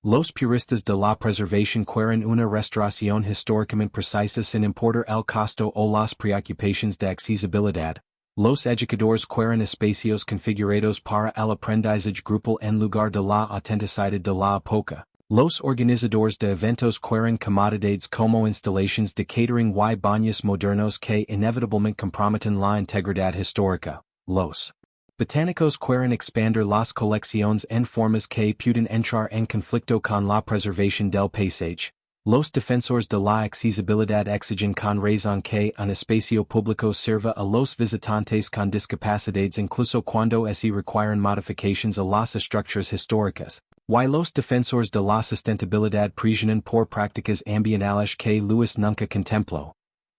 Speaker 1: Los puristas de la preservación quieren una restauración históricamente precisa sin importar el costo o las preocupaciones de accesibilidad. Los educadores quieren espacios configurados para el aprendizaje grupal en lugar de la autenticidad de la época. Los organizadores de eventos quieren comodidades como instalaciones de catering y baños modernos que inevitablemente comprometen la integridad histórica. Los botánicos quieren expandir las colecciones en formas que puedan entrar en conflicto con la preservación del paisaje. Los defensores de la accesibilidad exigen con razón que un espacio público sirva a los visitantes con discapacidades incluso cuando se requieren modificaciones a las estructuras históricas. Y los defensores de la sustentabilidad presionan por prácticas ambientales que Lewis nunca contempló.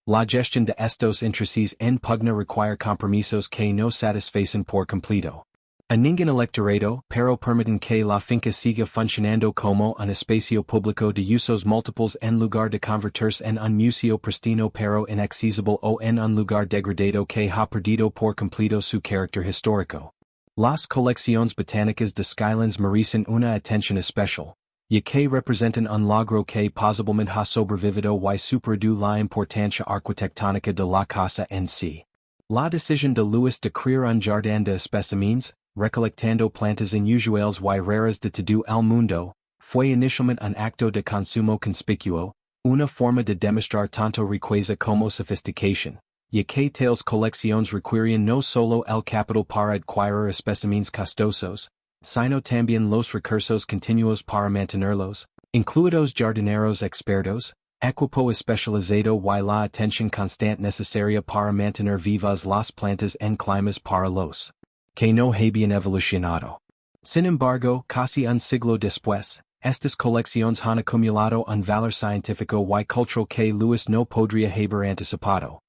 Speaker 1: La gestión de estos intereses en pugna require compromisos que no satisfacen por completo. A ningún electorado, pero permiten que la finca siga funcionando como un espacio público de usos múltiples en lugar de convertirse en un museo pristino pero inaccesible o en un lugar degradado que ha perdido por completo su carácter histórico. Las colecciones botánicas de Skylands merecen una atención especial, ya que representan un logro que posiblemente ha sobrevivido y superado la importancia arquitectónica de la casa en sí. La decisión de Lewis de crear un jardín de especímenes, recolectando plantas inusuales y raras de todo el mundo, fue inicialmente un acto de consumo conspicuo, una forma de demostrar tanto riqueza como sofisticación, ya que tales colecciones requieren no solo el capital para adquirir especímenes costosos, sino también los recursos continuos para mantenerlos, incluidos jardineros expertos, equipo especializado y la atención constante necesaria para mantener vivas las plantas en climas para los que no habían evolucionado. Sin embargo, casi un siglo después, estas colecciones han acumulado un valor científico y cultural que Lewis no podría haber anticipado.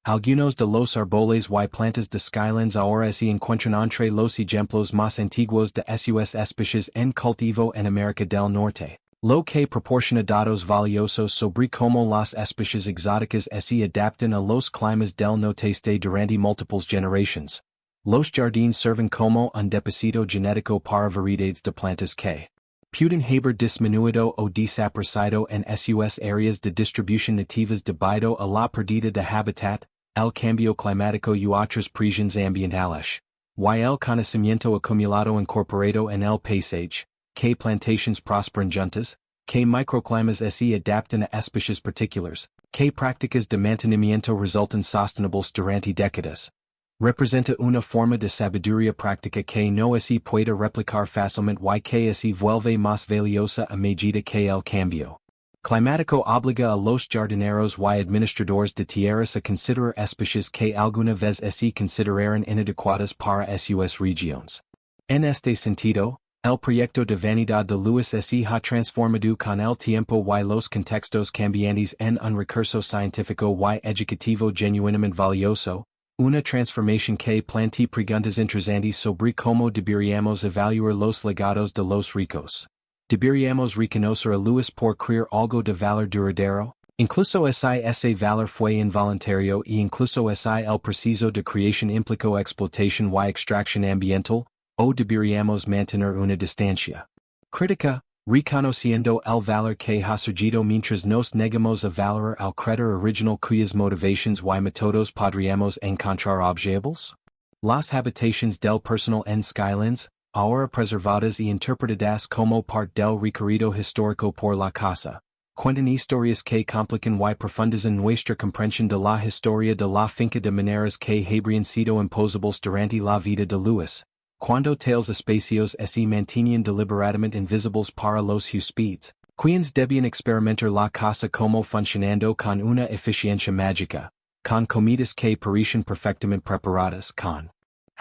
Speaker 1: Algunos de los árboles y plantas de Skylands ahora se encuentran entre los ejemplos más antiguos de sus especies en cultivo en América del Norte, lo que proporciona datos valiosos sobre cómo las especies exóticas se adaptan a los climas del nordeste durante múltiples generaciones. Los jardines sirven como un depósito genético para variedades de plantas que pueden haber disminuido o desaparecido en sus áreas de distribución nativas debido a la pérdida de hábitat, el cambio climático y otras presiones ambientales, y el conocimiento acumulado incorporado en el paisaje, que plantaciones prosperan juntas, que microclimas se adaptan a especias particulares, que prácticas de mantenimiento resultan sostenibles durante décadas. Representa una forma de sabiduría práctica que no se puede replicar fácilmente y que se vuelve más valiosa a medida que el cambio climático obliga a los jardineros y administradores de tierras a considerar especies que alguna vez se consideraron inadecuadas para sus regiones. En este sentido, el proyecto de vanidad de Lewis se ha transformado con el tiempo y los contextos cambiantes en un recurso científico y educativo genuinamente valioso, una transformación que plantea preguntas interesantes sobre cómo deberíamos evaluar los legados de los ricos. ¿Deberíamos reconocer a Lewis por crear algo de valor duradero? Incluso ese valor fue involuntario y incluso el proceso de creación implicó explotación y extracción ambiental, o deberíamos mantener una distancia crítica, reconociendo el valor que ha surgido mientras nos negamos a valorar al creador original cuyas motivaciones y métodos podríamos encontrar objetivos? Las habitaciones del personal en Skylands, ahora preservadas y interpretadas como parte del recorrido histórico por la casa, cuentan historias que complican y profundizan nuestra comprensión de la historia de la finca de maneras que habrían sido imposibles durante la vida de Lewis, cuando tales espacios se mantenían deliberadamente invisibles para los huéspedes, quienes debían experimentar la casa como funcionando con una eficiencia mágica, con comidas que parecían perfectamente preparadas, con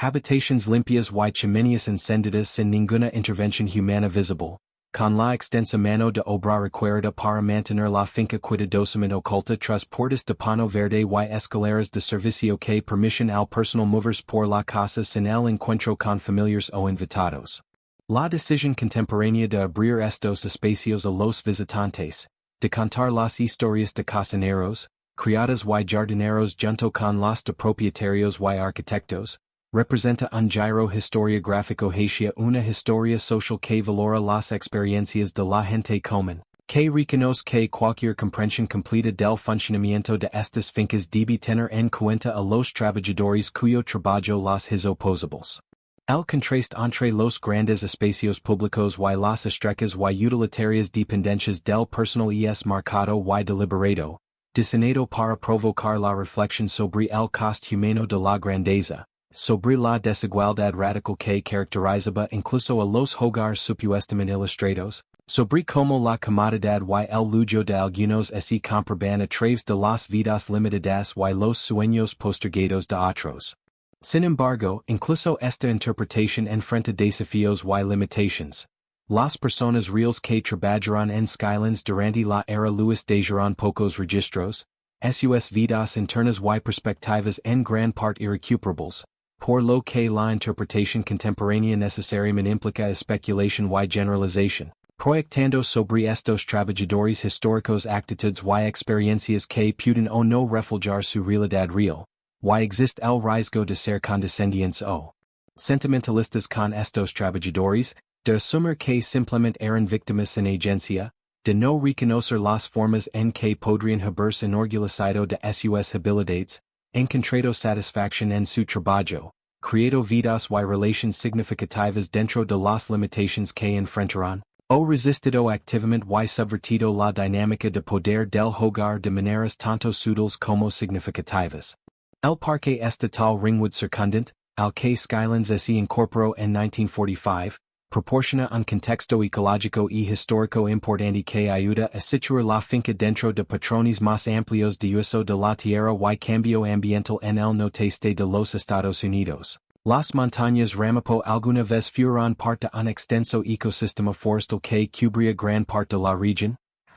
Speaker 1: habitaciones limpias y chimeneas encendidas sin ninguna intervención humana visible, con la extensa mano de obra requerida para mantener la finca cuidadosamente oculta tras puertas de pano verde y escaleras de servicio que permiten al personal moverse por la casa sin el encuentro con familiares o invitados. La decisión contemporánea de abrir estos espacios a los visitantes, de contar las historias de cocineros, criadas y jardineros junto con las de propietarios y arquitectos, representa un giro historiográfico hacia una historia social que valora las experiencias de la gente común, que reconoce que cualquier comprensión completa del funcionamiento de estas fincas debe tener en cuenta a los trabajadores cuyo trabajo las hizo posibles. El contraste entre los grandes espacios públicos y las estrechas y utilitarias dependencias del personal es marcado y deliberado, diseñado para provocar la reflexión sobre el coste humano de la grandeza, sobre la desigualdad radical que caracterizaba incluso a los hogares supuestamente ilustrados, sobre cómo la comodidad y el lujo de algunos se compraban a través de las vidas limitadas y los sueños postergados de otros. Sin embargo, incluso esta interpretación enfrenta desafíos y limitaciones. Las personas reales que trabajaron en Skylands durante la era Lewis dejaron pocos registros, sus vidas internas y perspectivas en gran parte irrecuperables, por lo que la interpretación contemporánea necesariamente implica especulación y generalización, proyectando sobre estos trabajadores históricos actitudes y experiencias que pueden o no reflejar su realidad real, y existe el riesgo de ser condescendientes o sentimentalistas con estos trabajadores, de asumir que simplemente eran víctimas sin agencia, de no reconocer las formas en que podrían haberse enorgullecido de sus habilidades, encontrado satisfacción en su trabajo, creado vidas y relaciones significativas dentro de las limitaciones que enfrentaron, o resistido activamente y subvertido la dinámica de poder del hogar de maneras tanto sutiles como significativas. El parque estatal Ringwood circundante, al que Skylands se incorporó en 1945, proporciona un contexto ecológico y histórico importante que ayuda a situar la finca dentro de patrones más amplios de uso de la tierra y cambio ambiental en el nordeste de los Estados Unidos. Las montañas Ramapo alguna vez fueron parte de un extenso ecosistema forestal que cubría gran parte de la región,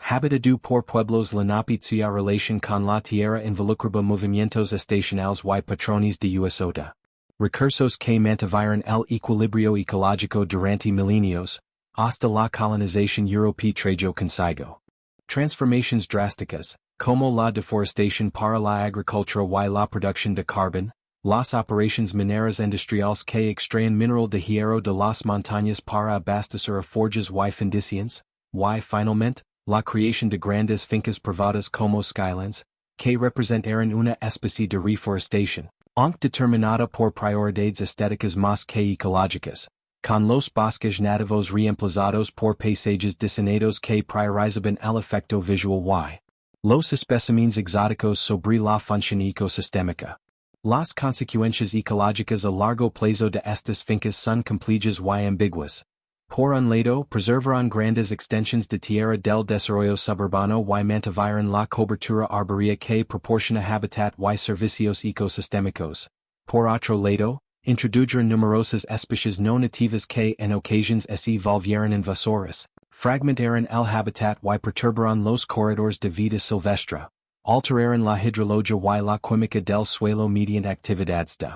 Speaker 1: habitado por pueblos lenapitos y relación con la tierra involucraba movimientos estacionales y patrones de uso de recursos que mantuvieron el equilibrio ecológico durante milenios, hasta la colonización europea trajo consigo transformaciones drásticas, como la deforestación para la agricultura y la producción de carbón, las operaciones mineras industriales que extraen mineral de hierro de las montañas para abastecer a forjas y fundiciones, y finalmente, la creación de grandes fincas privadas como Skylands, que representaron una especie de reforestación, aunque determinada por prioridades estéticas más que ecológicas, con los bosques nativos reemplazados por paisajes diseñados que priorizan el efecto visual y los especímenes exóticos sobre la función ecosistémica. Las consecuencias ecológicas a largo plazo de estas fincas son complejas y ambiguas. Por un lado, preservarán grandes extensiones de tierra del desarrollo suburbano y mantuvieron la cobertura arbórea que proporciona habitat y servicios ecosistémicos. Por otro lado, introdujeron numerosas especies no nativas que en ocasiones se volvieron invasoras, fragmentaron el habitat y perturbaron los corredores de vida silvestre, alteraron la hidrología y la química del suelo mediante actividades de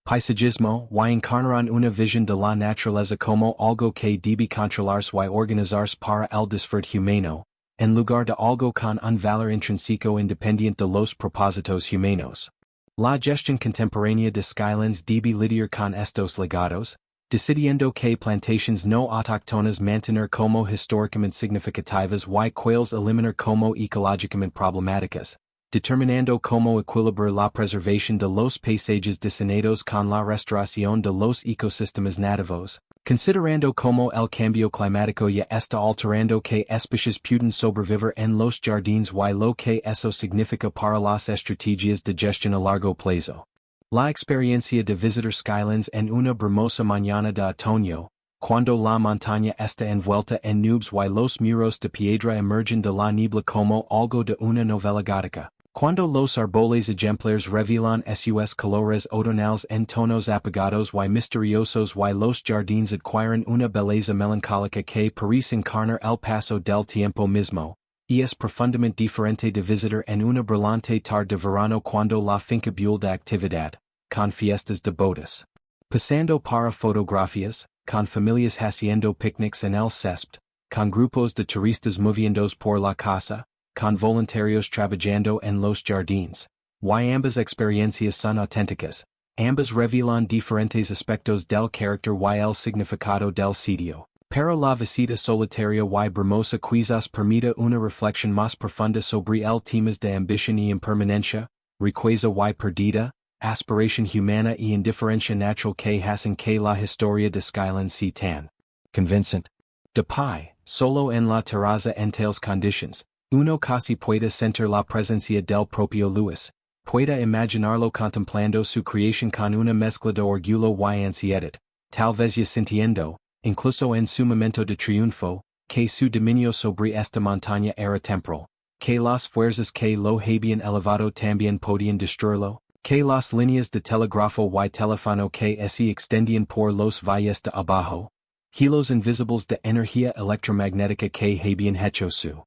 Speaker 1: paisajismo y encarnaron una visión de la naturaleza como algo que debe controlarse y organizarse para el disfrute humano, en lugar de algo con un valor intrínseco independiente de los propósitos humanos. La gestión contemporánea de Skylands debe lidiar con estos legados, decidiendo que plantaciones no autóctonas mantener como históricamente significativas y cuales eliminar como ecológicamente problemáticas, determinando cómo equilibrar la preservación de los paisajes diseñados con la restauración de los ecosistemas nativos, considerando cómo el cambio climático ya está alterando que especies pueden sobrevivir en los jardines y lo que eso significa para las estrategias de gestión a largo plazo. La experiencia de visitar Skylands en una brumosa mañana de otoño, cuando la montaña está envuelta en nubes y los muros de piedra emergen de la niebla como algo de una novela gótica. Cuando los árboles ejemplares revelan sus colores otoñales en tonos apagados y misteriosos y los jardines adquieren una belleza melancólica que parece encarnar el paso del tiempo mismo, y es profundamente diferente de visitar en una brillante tarde de verano cuando la finca bulle de actividad, con fiestas de bodas. Pasando para fotografías, con familias haciendo picnics en el césped, con grupos de turistas moviéndose por la casa, con voluntarios trabajando en los jardines, y ambas experiencias son auténticas, ambas revelan diferentes aspectos del carácter y el significado del sitio, pero la visita solitaria y brumosa quizás permita una reflexión más profunda sobre el temas de ambición y impermanencia, riqueza y pérdida, aspiración humana y indiferencia natural que hacen que la historia de Skylands sea tan convincente. De pie, solo en la terraza en tales conditions, uno casi puede sentir la presencia del propio Lewis, puede imaginarlo contemplando su creación con una mezcla de orgullo y ansiedad, tal vez ya sintiendo, incluso en su momento de triunfo, que su dominio sobre esta montaña era temporal, que las fuerzas que lo habían elevado también podían destruirlo, que las líneas de telégrafo y teléfono que se extendían por los valles de abajo, hilos invisibles de energía electromagnética que habían hecho su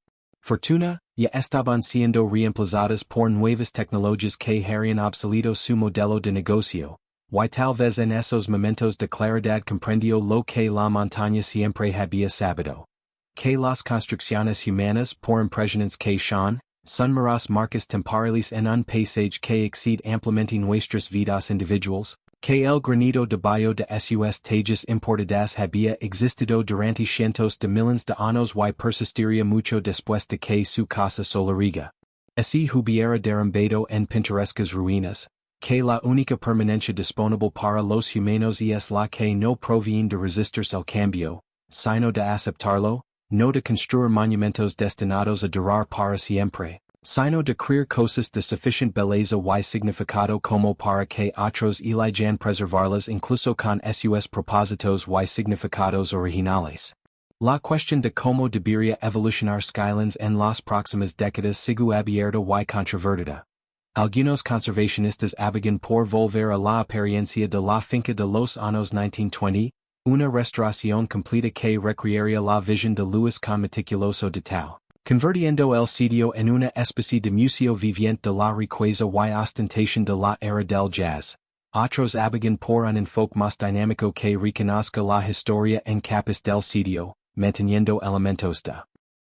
Speaker 1: fortuna, ya estaban siendo reemplazadas por nuevas tecnologías que harían obsoleto su modelo de negocio, y tal vez en esos momentos de claridad comprendió lo que la montaña siempre había sabido. Que las construcciones humanas por impresionantes que son meras marcas temporales en un paisage que excede ampliamente nuestras vidas individuales, que el granito de barro de sus tallas importadas había existido durante cientos de miles de años y persistiría mucho después de que su casa solariga se hubiera derrumbado en pintorescas ruinas, que la única permanencia disponible para los humanos es la que no proviene de resistirse al cambio, sino de aceptarlo, no de construir monumentos destinados a durar para siempre, sino de crear cosas de suficient belleza y significado como para que otros elijan preservarlas incluso con sus propósitos y significados originales. La cuestión de cómo debería evolucionar Skylands en las próximas décadas sigue abierta y controvertida. Algunos conservacionistas abogan por volver a la apariencia de la finca de los años 1920, una restauración completa que recrearía la visión de Lewis con meticuloso detalle, convirtiendo el sitio en una especie de museo viviente de la riqueza y ostentación de la era del jazz. Otros abogan por un enfoque más dinámico que reconozca la historia en capas del sitio, manteniendo elementos de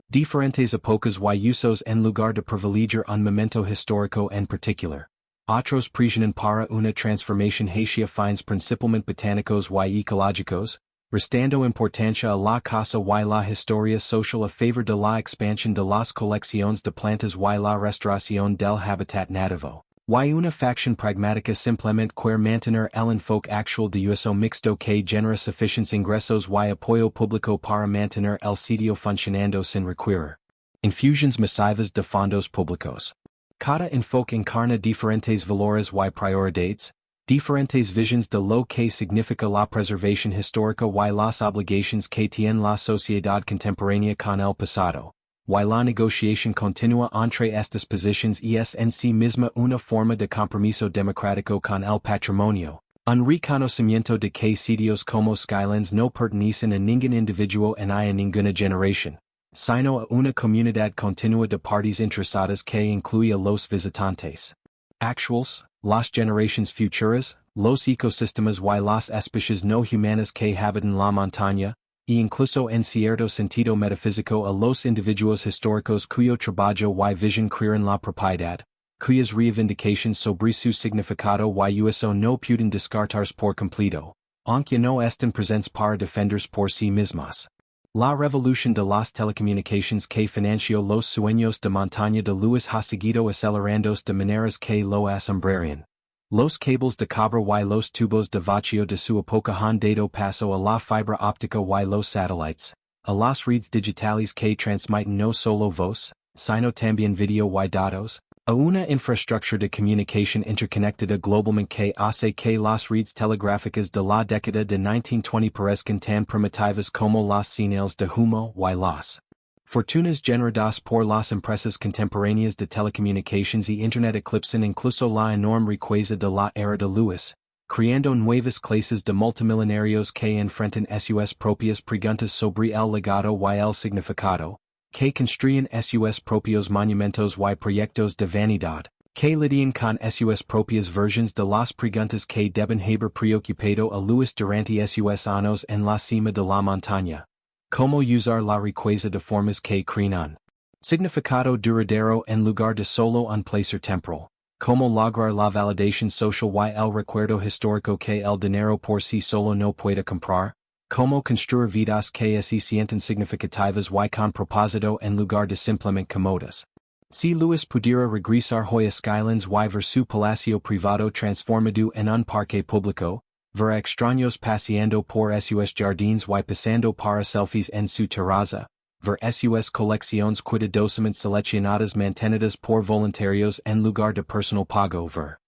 Speaker 1: diferentes épocas y usos en lugar de privilegiar un momento histórico en particular. Otros presionan para una transformación hacia fines principalmente botánicos y ecológicos, restando importancia a la casa y la historia social a favor de la expansión de las colecciones de plantas y la restauración del hábitat nativo. Y una facción pragmática simplemente quiere mantener el enfoque actual de uso mixto que genera suficientes ingresos y apoyo público para mantener el sitio funcionando sin requerir infusiones masivas de fondos públicos. Cada enfoque encarna diferentes valores y prioridades, diferentes visions de lo que significa la preservación histórica y las obligaciones que tiene la sociedad contemporánea con el pasado. Y la negociación continua entre estas posiciones es en sí misma una forma de compromiso democrático con el patrimonio, un reconocimiento de que sitios como Skylands no pertenecen a ningún individuo ni a ninguna generación, sino a una comunidad continua de partes interesadas que incluye a los visitantes actuales, las generaciones futuras, los ecosistemas y las especies no humanas que habitan la montaña, y incluso en cierto sentido metafísico a los individuos históricos cuyo trabajo y visión crean la propiedad, cuyas reivindicaciones sobre su significado y uso no pueden descartarse por completo, aunque no estén presentes para defenderse por sí mismas. La revolución de las telecomunicaciones que financió los sueños de montaña de Lewis ha seguido acelerándose de maneras que lo asombrarían. Los cables de cobre y los tubos de vacío de su época han dado paso a la fibra óptica y los satélites, a las redes digitales que transmiten no solo voz, sino también video y datos, a una infraestructura de comunicación interconectada globalmente que hace que las redes telegráficas de la década de 1920 parezcan tan primitivas como las señales de humo y las fortunas generadas por las empresas contemporáneas de telecomunicaciones y Internet eclipsan incluso la enorme riqueza de la era de Lewis, creando nuevas clases de multimillonarios que enfrentan sus propias preguntas sobre el legado y el significado, que construyen sus propios monumentos y proyectos de vanidad, que lidian con sus propias versiones de las preguntas que deben haber preocupado a Lewis durante sus años en la cima de la montaña. Cómo usar la riqueza de formas que crean significado duradero en lugar de solo un placer temporal. Cómo lograr la validación social y el recuerdo histórico que el dinero por sí solo no puede comprar. Cómo construir vidas que se sienten significativas y con propósito en lugar de simplemente cómodas. Si Lewis pudiera regresar hoy a Skylands y ver su palacio privado transformado en un parque público, ver a extraños paseando por sus jardines y pasando para selfies en su terraza, ver sus colecciones cuidadosamente seleccionadas mantenidas por voluntarios en lugar de personal pago, ver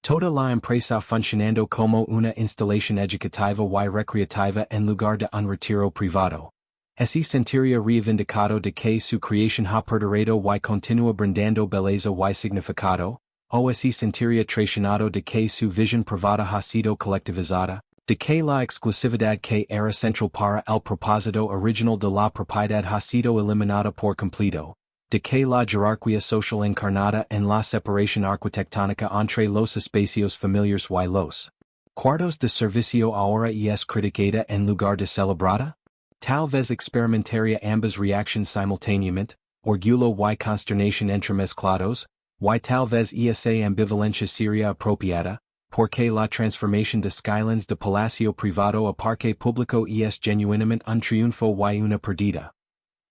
Speaker 1: toda la empresa funcionando como una instalación educativa y recreativa en lugar de un retiro privado. Se sentiría reivindicado de que su creación ha perdurado y continúa brindando belleza y significado, o se sentiría traicionado de que su visión privada ha sido colectivizada, de que la exclusividad que era central para el propósito original de la propiedad ha sido eliminada por completo, de que la jerarquía social encarnada en la separación arquitectónica entre los espacios familiares y los cuartos de servicio ahora es criticada en lugar de celebrada. Tal vez experimentaría ambas reacciones simultáneamente, orgullo y consternación entremezclados, y tal vez esa ambivalencia sería apropiada, porque la transformación de Skylands de palacio privado a parque público es genuinamente un triunfo y una perdida.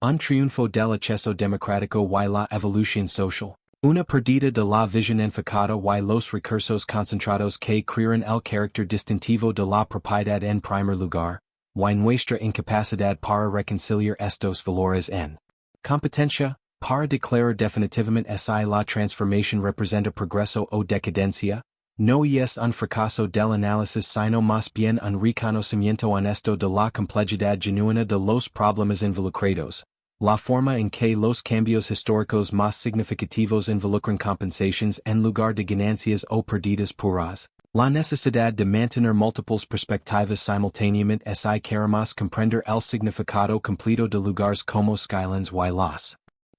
Speaker 1: Un triunfo del acceso democrático y la evolución social, una perdida de la visión enfocada y los recursos concentrados que crean el carácter distintivo de la propiedad en primer lugar, y nuestra incapacidad para reconciliar estos valores en competencia. Para declarar definitivamente si la transformación representa progreso o decadencia, no es un fracaso del análisis sino más bien un reconocimiento honesto de la complejidad genuina de los problemas involucrados, la forma en que los cambios históricos más significativos involucran compensaciones en lugar de ganancias o pérdidas puras, la necesidad de mantener múltiples perspectivas simultáneamente si queremos comprender el significado completo de lugares como Skylands y las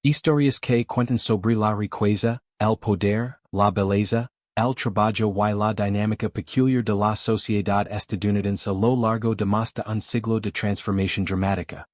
Speaker 1: historias que cuentan sobre la riqueza, el poder, la belleza, el trabajo y la dinámica peculiar de la sociedad estadounidense a lo largo de más de un siglo de transformación dramática.